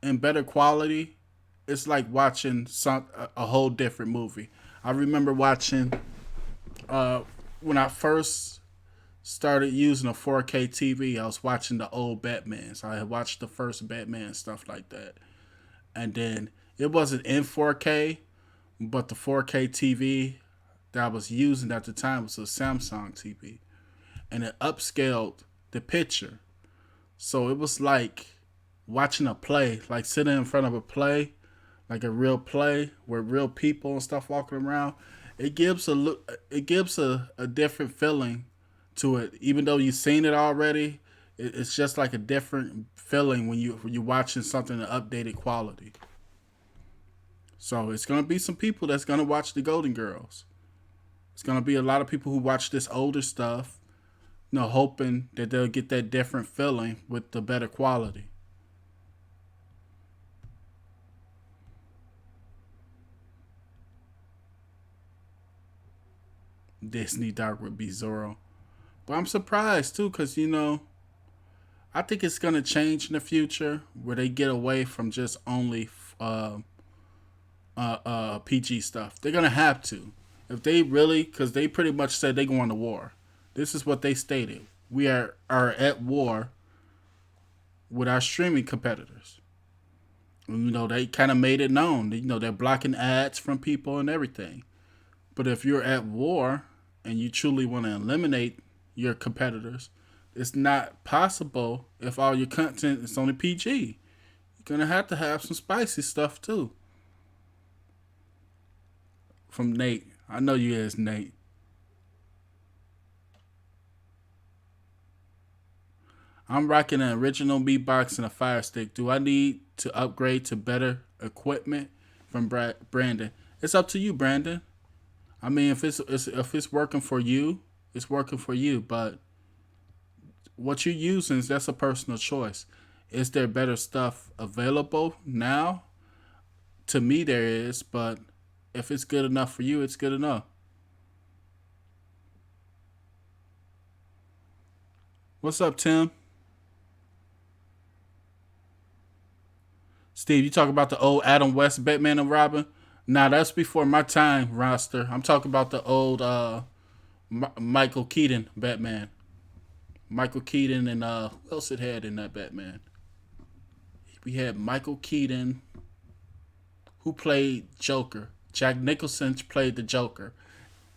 in better quality, it's like watching a whole different movie. I remember watching when I first started using a 4K TV. I was watching the old Batman. So I had watched the first Batman, stuff like that. And then it wasn't in 4K, but the 4K TV that I was using at the time was a Samsung TV. And it upscaled the picture. So it was like watching a play, like sitting in front of a play, like a real play with real people and stuff walking around. It gives a different feeling to it. Even though you've seen it already, it's just like a different feeling when you're watching something in updated quality. So it's gonna be some people that's gonna watch the Golden Girls. It's gonna be a lot of people who watch this older stuff, hoping that they'll get that different feeling with the better quality. Disney Dark would be Zorro. But I'm surprised too, because I think it's gonna change in the future where they get away from just only PG stuff. They're gonna have to, if they really, because they pretty much said they going to war. This is what they stated: we are at war with our streaming competitors. They kind of made it known. They're blocking ads from people and everything. But if you're at war and you truly want to eliminate your competitors, it's not possible if all your content is only PG. You're going to have some spicy stuff too. From Nate. I know you as Nate. I'm rocking an original beatbox and a fire stick. Do I need to upgrade to better equipment? From Brandon. It's up to you, Brandon. I mean, if it's working for you, it's working for you. But what you're using, that's a personal choice. Is there better stuff available now? To me, there is. But if it's good enough for you, it's good enough. What's up, Tim? Steve, you talk about the old Adam West Batman and Robin? Nah, that's before my time roster. I'm talking about the old Michael Keaton Batman. Michael Keaton and who else it had in that Batman? We had Michael Keaton, who played Joker. Jack Nicholson played the Joker,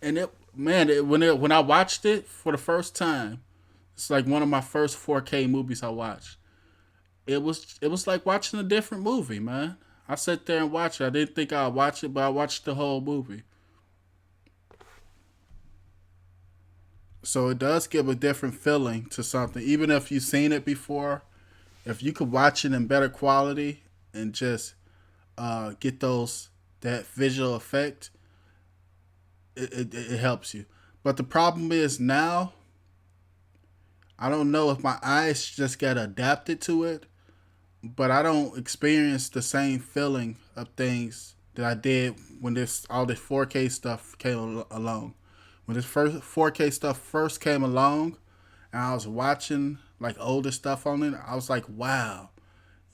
and when I watched it for the first time, it's like one of my first 4K movies I watched. It was like watching a different movie, man. I sat there and watched it. I didn't think I'd watch it, but I watched the whole movie. So it does give a different feeling to something, even if you've seen it before. If you could watch it in better quality and just get that visual effect, it helps you. But the problem is now, I don't know if my eyes just got adapted to it, but I don't experience the same feeling of things that I did when all this 4K stuff came along. When this first 4K stuff first came along, and I was watching like older stuff on it, I was like, wow,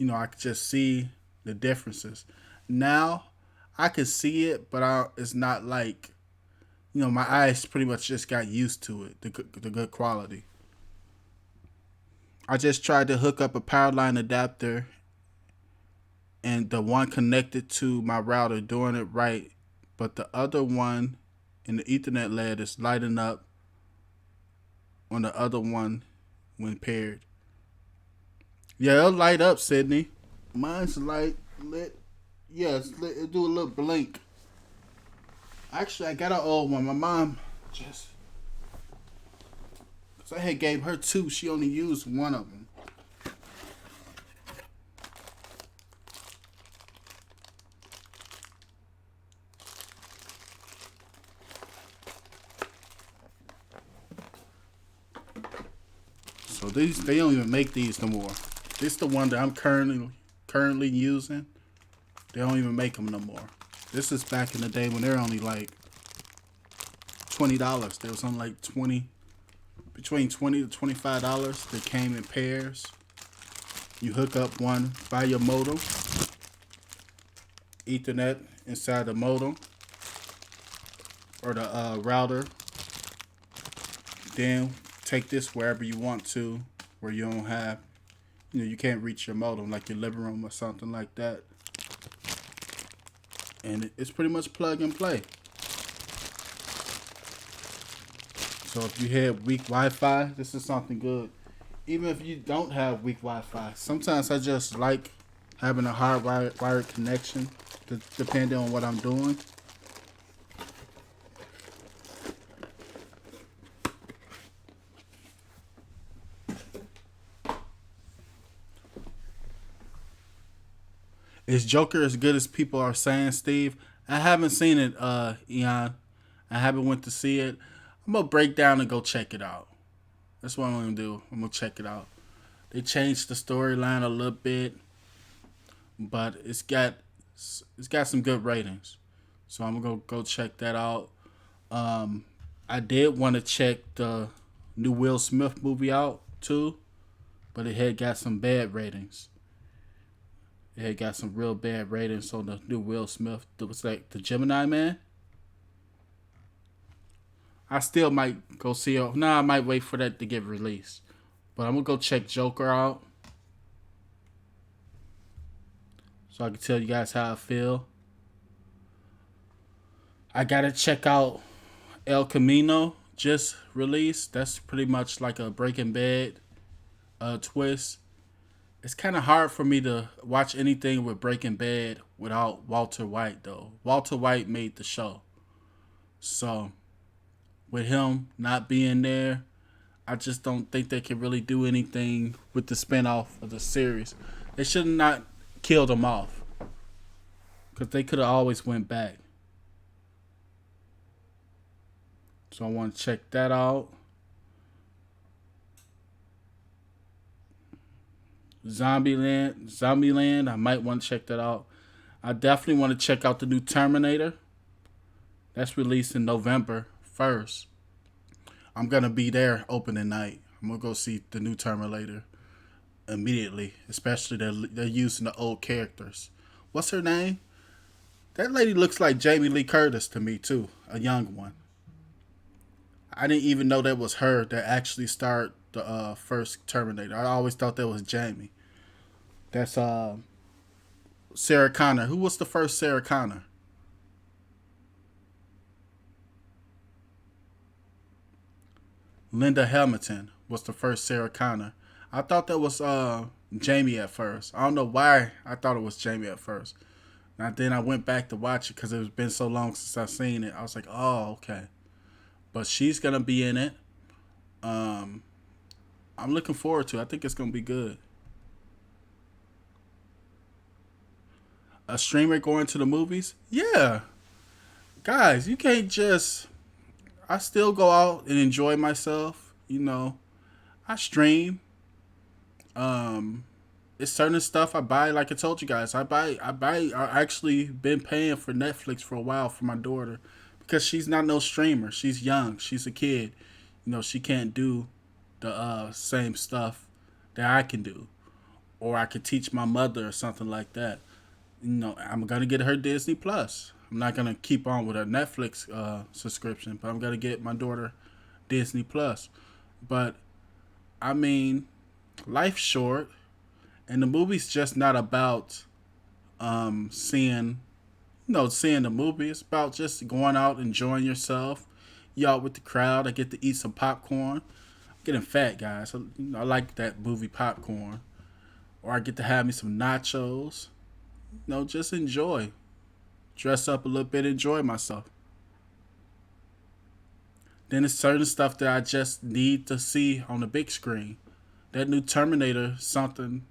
I could just see the differences. Now I can see it, but it's not like, my eyes pretty much just got used to it, the good quality. I just tried to hook up a power line adapter and the one connected to my router doing it right, but the other one in the Ethernet LED is lighting up on the other one when paired. Yeah, it'll light up, Sydney. Mine's lit. Yes, it do a little blink. Actually, I got an old one. My mom just, cause I had gave her two. She only used one of them. So they don't even make these no more. This is the one that I'm currently using. They don't even make them no more. This is back in the day when they're only like $20. There was something like between $20 to $25. They came in pairs. You hook up one by your modem, Ethernet inside the modem or the router. Then take this wherever you want to, where you don't have, you can't reach your modem, like your living room or something like that. And it's pretty much plug and play. So if you have weak Wi-Fi, this is something good. Even if you don't have weak Wi-Fi, sometimes I just like having a hardwired connection, depending on what I'm doing. Is Joker as good as people are saying, Steve? I haven't seen it, Eon. I haven't went to see it. I'm gonna break down and go check it out. That's what I'm gonna do. I'm gonna check it out. They changed the storyline a little bit, but it's got some good ratings. So I'm gonna go check that out. I did want to check the new Will Smith movie out too, but it had got some bad ratings. It had got some real bad ratings on the new Will Smith. It was like the Gemini Man. I still might go see it. I might wait for that to get released. But I'm going to go check Joker out. so I can tell you guys how I feel. I gotta check out El Camino, just released. That's pretty much like a Breaking Bad twist. It's kind of hard for me to watch anything with Breaking Bad without Walter White, though. Walter White made the show. So, with him not being there, I just don't think they can really do anything with the spinoff of the series. They should not killed him off, because they could have always went back. So I want to check that out. Zombieland. I might want to check that out. I definitely want to check out the new Terminator. That's released in November 1st. I'm gonna be there opening night. I'm gonna go see the new Terminator immediately. Especially they're using the old characters. What's her name? That lady looks like Jamie Lee Curtis to me too, a young one. I didn't even know that was her that actually starred the first Terminator. I always thought that was Jamie. That's Sarah Connor. Who was the first Sarah Connor? Linda Hamilton was the first Sarah Connor. I thought that was Jamie at first. I don't know why I thought it was Jamie at first. Now then I went back to watch it because it's been so long since I've seen it. I was like, oh, okay. But she's gonna be in it. Um, I'm looking forward to it. I think it's gonna be good. A streamer going to the movies? Yeah, guys, you can't just. I still go out and enjoy myself. I stream. Um, it's certain stuff I buy. Like I told you guys, I actually been paying for Netflix for a while for my daughter because she's not no streamer. She's young. She's a kid. She can't do the same stuff that I can do, or I could teach my mother or something like that. I'm gonna get her Disney Plus. I'm not gonna keep on with her Netflix subscription, but I'm gonna get my daughter Disney Plus. But I mean, life's short, and the movie's just not about seeing, seeing the movie. It's about just going out, enjoying yourself. You out with the crowd. I get to eat some popcorn. I'm getting fat, guys. I like that movie popcorn. Or I get to have me some nachos. Just enjoy. Dress up a little bit, enjoy myself. Then there's certain stuff that I just need to see on the big screen. That new Terminator, something,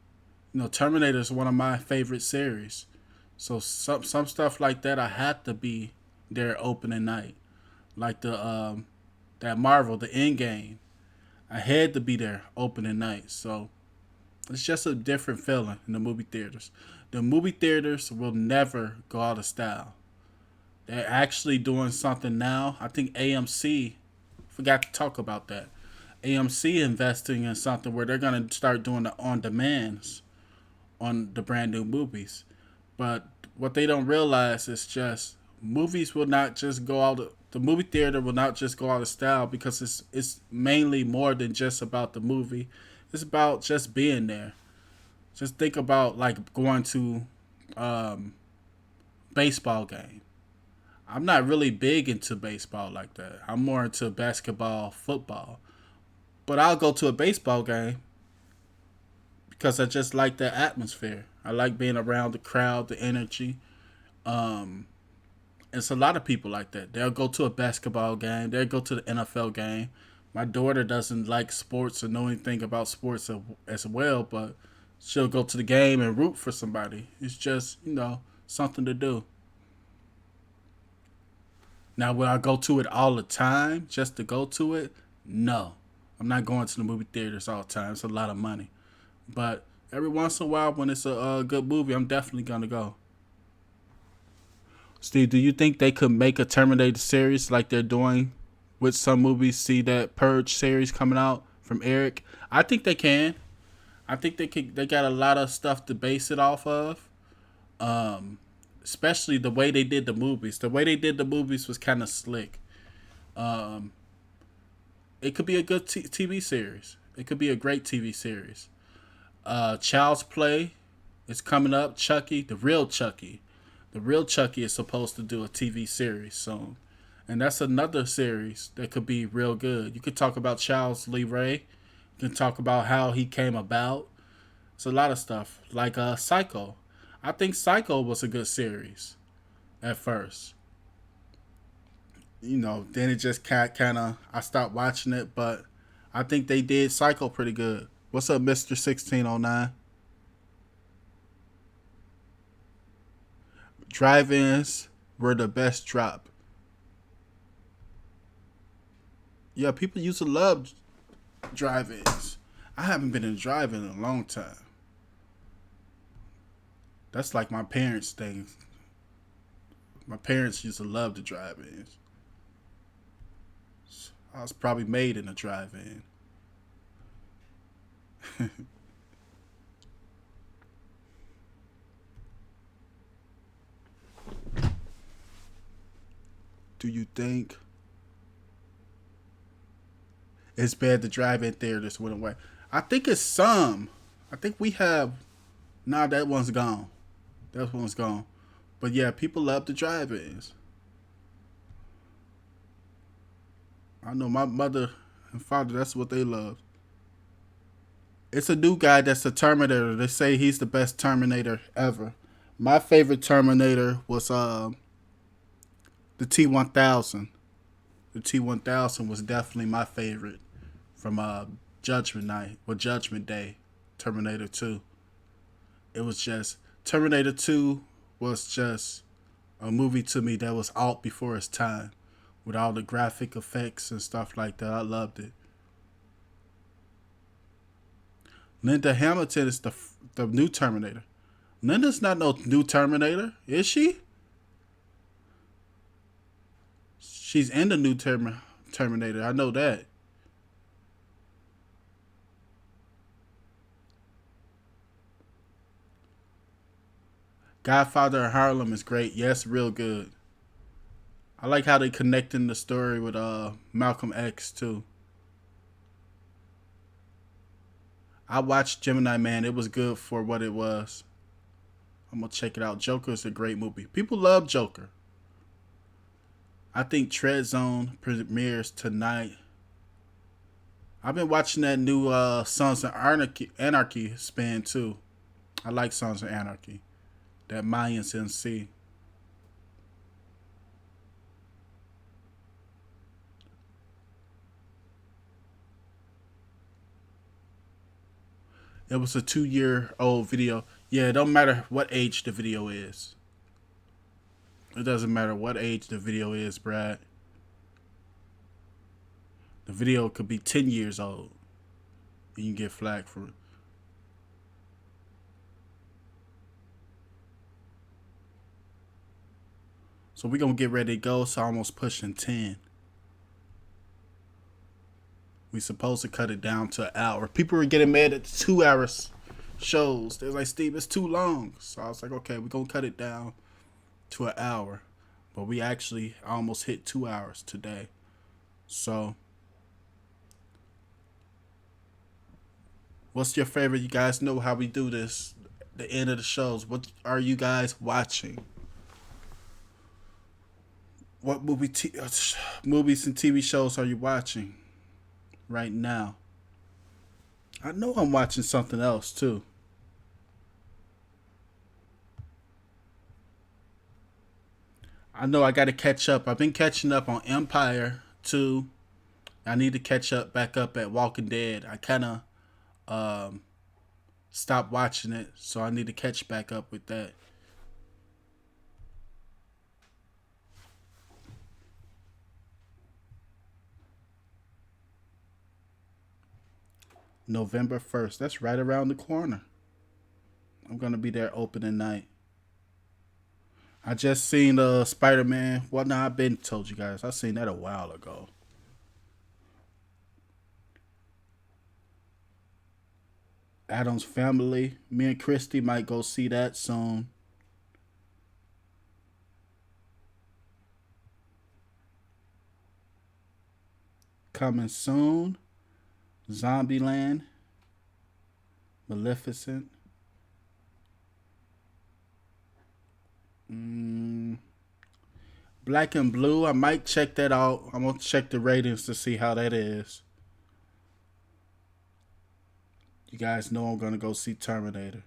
Terminator is one of my favorite series. So some stuff like that, I have to be there opening night. Like that Marvel, the Endgame. I had to be there opening night. So it's just a different feeling in the movie theaters. The movie theaters will never go out of style. They're actually doing something now. I think AMC forgot to talk about that. AMC investing in something where they're going to start doing the on demands on the brand new movies. But what they don't realize is just movies will not just go out. The movie theater will not just go out of style because it's mainly more than just about the movie. It's about just being there. Just think about like going to baseball game. I'm not really big into baseball like that. I'm more into basketball, football. But I'll go to a baseball game because I just like the atmosphere. I like being around the crowd, the energy. Um, it's a lot of people like that. They'll go to a basketball game. They'll go to the NFL game. My daughter doesn't like sports or know anything about sports as well, but she'll go to the game and root for somebody. It's just, something to do. Now, will I go to it all the time just to go to it? No. I'm not going to the movie theaters all the time. It's a lot of money. But every once in a while, when it's a good movie, I'm definitely going to go. Steve, do you think they could make a Terminator series like they're doing with some movies? See that Purge series coming out from Eric? I think they can. I think they could. They got a lot of stuff to base it off of. Especially the way they did the movies. The way they did the movies was kind of slick. Um, it could be a good TV series. It could be a great TV series. Child's Play It's coming up. Chucky, the real Chucky. The real Chucky is supposed to do a TV series soon. And that's another series that could be real good. You could talk about Charles Lee Ray. You can talk about how he came about. It's a lot of stuff. Like Psycho. I think Psycho was a good series at first. Then it just kind of, I stopped watching it, but I think they did Psycho pretty good. What's up, Mr. 1609? Drive-ins were the best drop. Yeah, people used to love drive-ins. I haven't been in a drive-in in a long time. That's like my parents' thing. My parents used to love the drive-ins. I was probably made in a drive-in. Do you think it's bad the drive-in theaters went away? I think it's some. I think we have. Nah, that one's gone. That one's gone. But yeah, people love the drive-ins. I know my mother and father, that's what they love. It's a new guy that's a Terminator. They say he's the best Terminator ever. My favorite Terminator was the T-1000. The T-1000 was definitely my favorite from Judgment Night or Judgment Day, Terminator 2. It was just Terminator 2 was just a movie to me that was out before its time with all the graphic effects and stuff like that. I loved it. Linda Hamilton is the new Terminator. Linda's not no new Terminator, is she? She's in the new Terminator. I know that. Godfather of Harlem is great. Yes, real good. I like how they connecting the story with Malcolm X too. I watched Gemini Man. It was good for what it was. I'm gonna check it out. Joker is a great movie. People love Joker. I think Tread Zone premieres tonight. I've been watching that new Sons of Anarchy spin too. I like Sons of Anarchy. That Mayans NC. It was a 2-year old video. Yeah, it don't matter what age the video is. It doesn't matter what age the video is, Brad. The video could be 10 years old. And you can get flagged for it. So we're going to get ready to go. So almost pushing 10. We supposed to cut it down to an hour. People were getting mad at the 2 hours shows. They was like, Steve, it's too long. So I was like, okay, we're going to cut it down to an hour. But we actually almost hit 2 hours today. So what's your favorite? You guys know how we do this. The end of the shows. What are you guys watching? What movies and TV shows are you watching right now? I know I'm watching something else too. I know I got to catch up. I've been catching up on Empire too. I need to catch up back up at Walking Dead. I kind of stopped watching it, so I need to catch back up with that. November 1st. That's right around the corner. I'm going to be there opening night. I just seen Spider-Man. Well, no, I've been told you guys. I seen that a while ago. Adam's Family. Me and Christy might go see that soon. Coming soon. Zombieland. Maleficent. Mm, Black and Blue. I might check that out. I'm gonna check the ratings to see how that is. You guys know I'm gonna go see Terminator.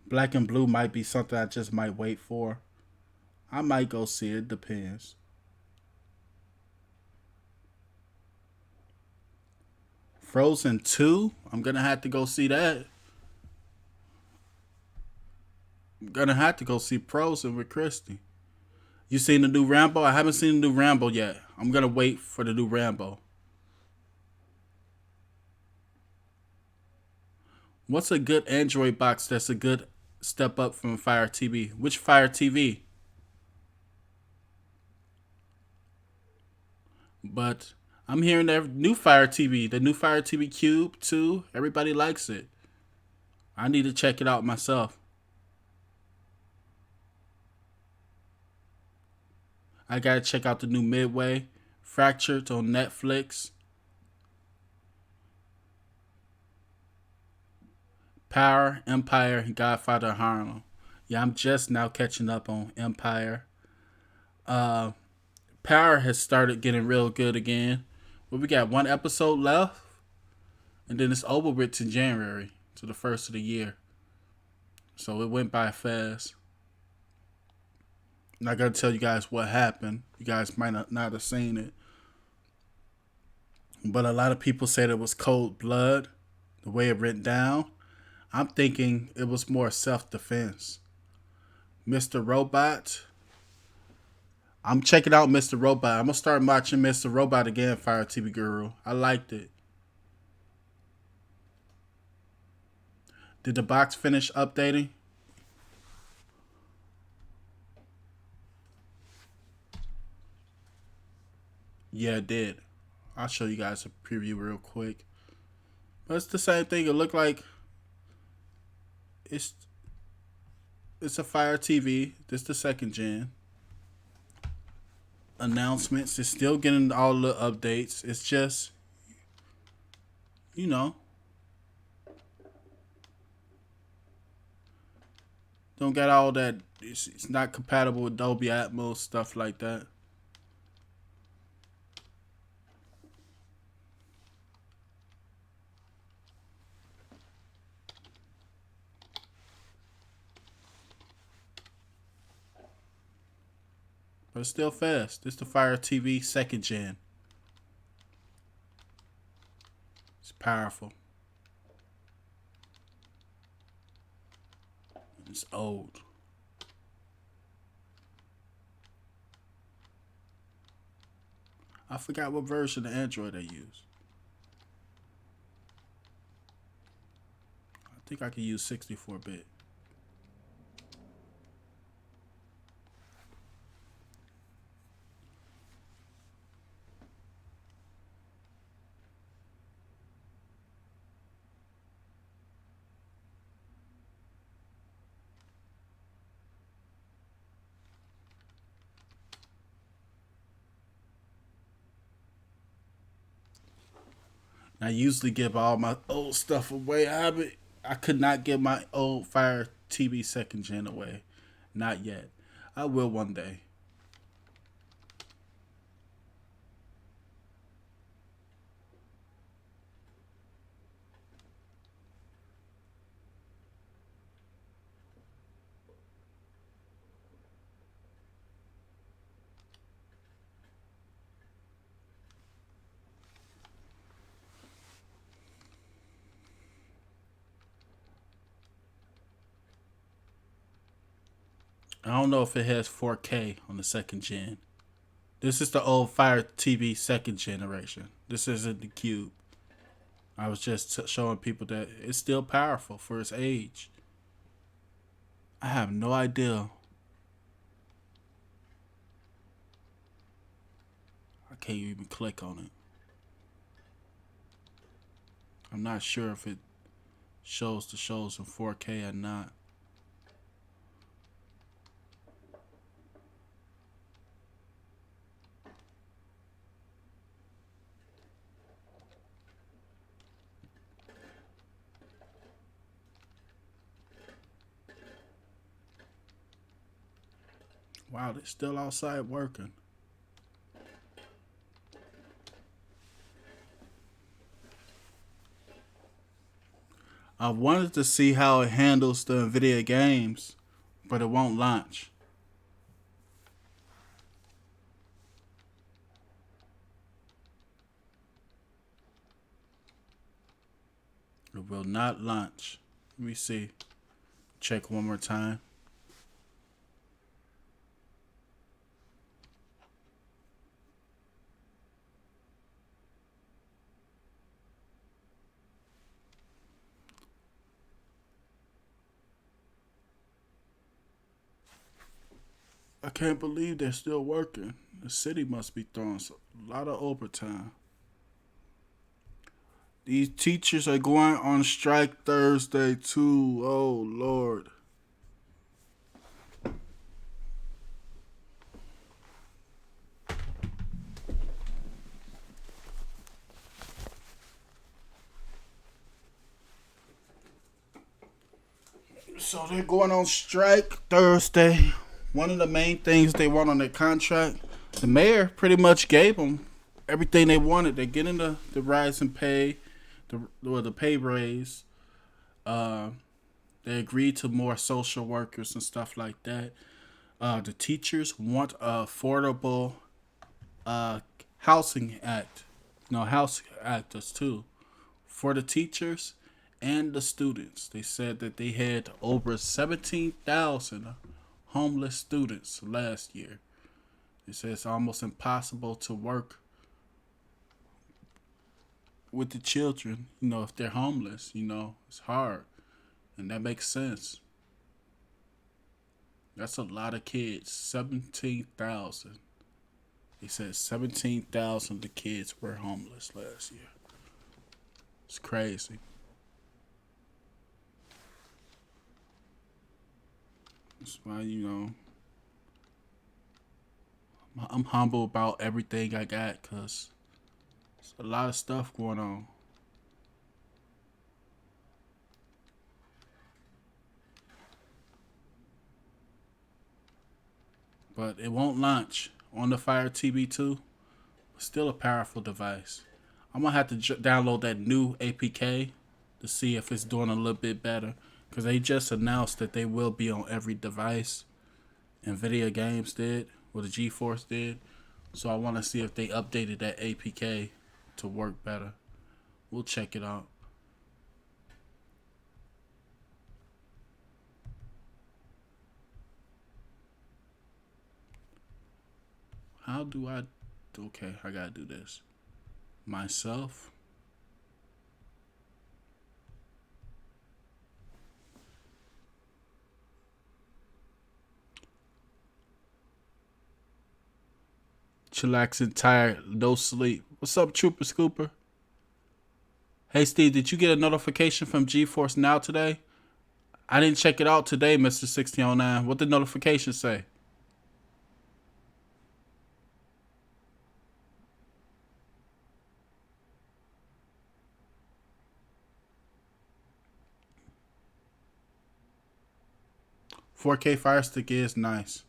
Black and Blue might be something I just might wait for. I might go see it. Depends. Frozen 2. I'm gonna have to go see that. I'm gonna have to go see Frozen with Christy. You seen the new Rambo? I haven't seen the new Rambo yet. I'm gonna wait for the new Rambo. What's a good Android box that's a good step up from Fire TV? Which Fire TV? But I'm hearing that new Fire TV, the new Fire TV Cube 2, everybody likes it. I need to check it out myself. I gotta check out the new Midway, Fractured on Netflix, Power, Empire, and Godfather Harlem. Yeah, I'm just now catching up on Empire. Uh, Power has started getting real good again. Well, we got one episode left, and then it's over with to January, to the first of the year. So it went by fast. I'm not gonna tell you guys what happened. You guys might not have seen it, but a lot of people said it was cold blood, the way it went down. I'm thinking it was more self-defense. Mr. Robot. I'm checking out Mr. Robot. I'm gonna start watching Mr. Robot again, Fire TV Guru. I liked it. Did the box finish updating? Yeah, it did. I'll show you guys a preview real quick. But it's the same thing. It looked like it's it's a Fire TV. This the second gen. Announcements. It's still getting all the updates. It's just, you know, don't get all that. It's not compatible with Dolby Atmos, stuff like that. But it's still fast. This is the Fire TV second gen. It's powerful. It's old. I forgot what version of Android I use. I think I can use 64-bit. I usually give all my old stuff away. I could not give my old Fire TV second gen away. Not yet. I will one day. I don't know if it has 4K on the second gen. This is the old Fire TV second generation. This isn't the Cube. I was just showing people that it's still powerful for its age. I have no idea. I can't even click on it. I'm not sure if it shows the shows in 4K or not. Wow, they're still outside working. I wanted to see how it handles the Nvidia games, but it won't launch. It will not launch. Let me see. Check one more time. I can't believe they're still working. The city must be throwing a lot of overtime. These teachers are going on strike Thursday too. Oh Lord. So they're going on strike Thursday. One of the main things they want on their contract, the mayor pretty much gave them everything they wanted. They're getting the rise in pay, the pay raise. Uh, they agreed to more social workers and stuff like that. The teachers want a affordable uh, housing act. No, house actors too. For the teachers and the students. They said that they had over 17,000 homeless students last year. They said it's almost impossible to work with the children, if they're homeless, it's hard. And that makes sense. That's a lot of kids. 17,000. They said 17,000 of the kids were homeless last year. It's crazy. That's why, I'm humble about everything I got because there's a lot of stuff going on. But it won't launch on the Fire TV2. Still a powerful device. I'm going to have to download that new APK to see if it's doing a little bit better. Because they just announced that they will be on every device. Nvidia Games did, or the GeForce did. So I want to see if they updated that APK to work better. We'll check it out. How do I... Okay, I gotta do this. Myself. Chillaxing, tired, no sleep. What's up, Trooper Scooper? Hey, Steve, did you get a notification from GeForce Now today? I didn't check it out today, Mr. 1609. What did the notification say? "4K Fire Stick is nice.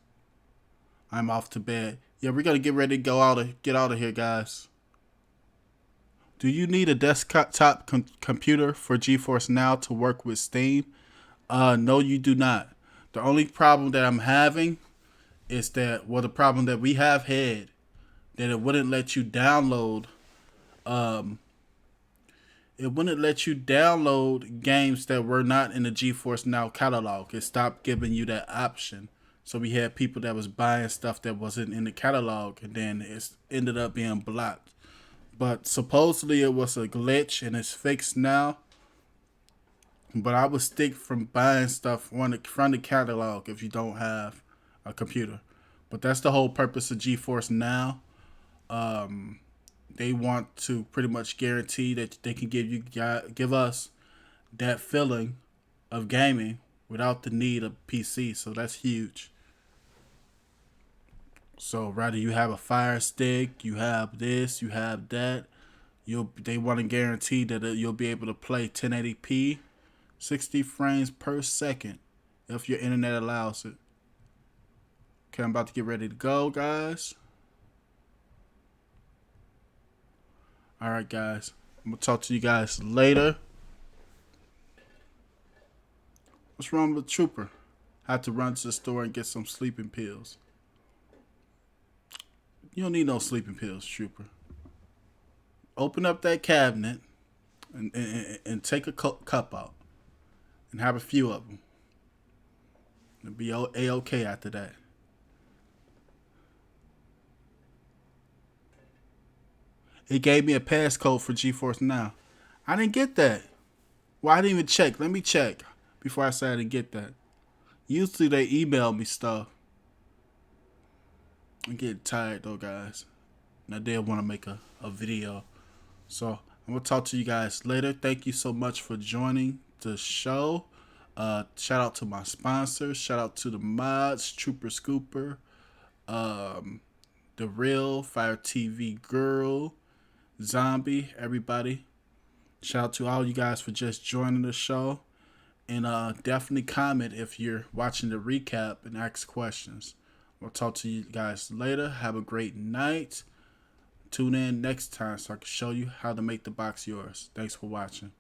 I'm off to bed." Yeah, we're gonna get ready to get out of here, guys. Do you need a desktop computer for GeForce Now to work with Steam? No, you do not. The only problem that I'm having is the problem that we have had, that it wouldn't let you download. Um, it wouldn't let you download games that were not in the GeForce Now catalog. It stopped giving you that option. So we had people that was buying stuff that wasn't in the catalog, and then it ended up being blocked. But supposedly it was a glitch and it's fixed now. But I would stick from buying stuff from the catalog if you don't have a computer. But that's the whole purpose of GeForce Now. They want to pretty much guarantee that they can give us that feeling of gaming without the need of PC. So that's huge. So rather you have a Fire Stick, you have this, you have that. They want to guarantee that you'll be able to play 1080p, 60 frames per second, if your internet allows it. Okay, I'm about to get ready to go, guys. Alright, guys. I'm going to talk to you guys later. What's wrong with the trooper? I had to run to the store and get some sleeping pills. You don't need no sleeping pills, trooper. Open up that cabinet and take a cup out. And have a few of them. It'll be A-okay after that. It gave me a passcode for GeForce Now. I didn't get that. Well, I didn't even check. Let me check before I say I didn't get that. Usually they email me stuff. I'm getting tired though, guys. And I did want to make a video. So I'm going to talk to you guys later. Thank you so much for joining the show. Shout out to my sponsors. Shout out to the mods, Trooper Scooper, The Real, Fire TV Girl, Zombie, everybody. Shout out to all you guys for just joining the show. And definitely comment if you're watching the recap and ask questions. We'll talk to you guys later. Have a great night. Tune in next time so I can show you how to make the box yours. Thanks for watching.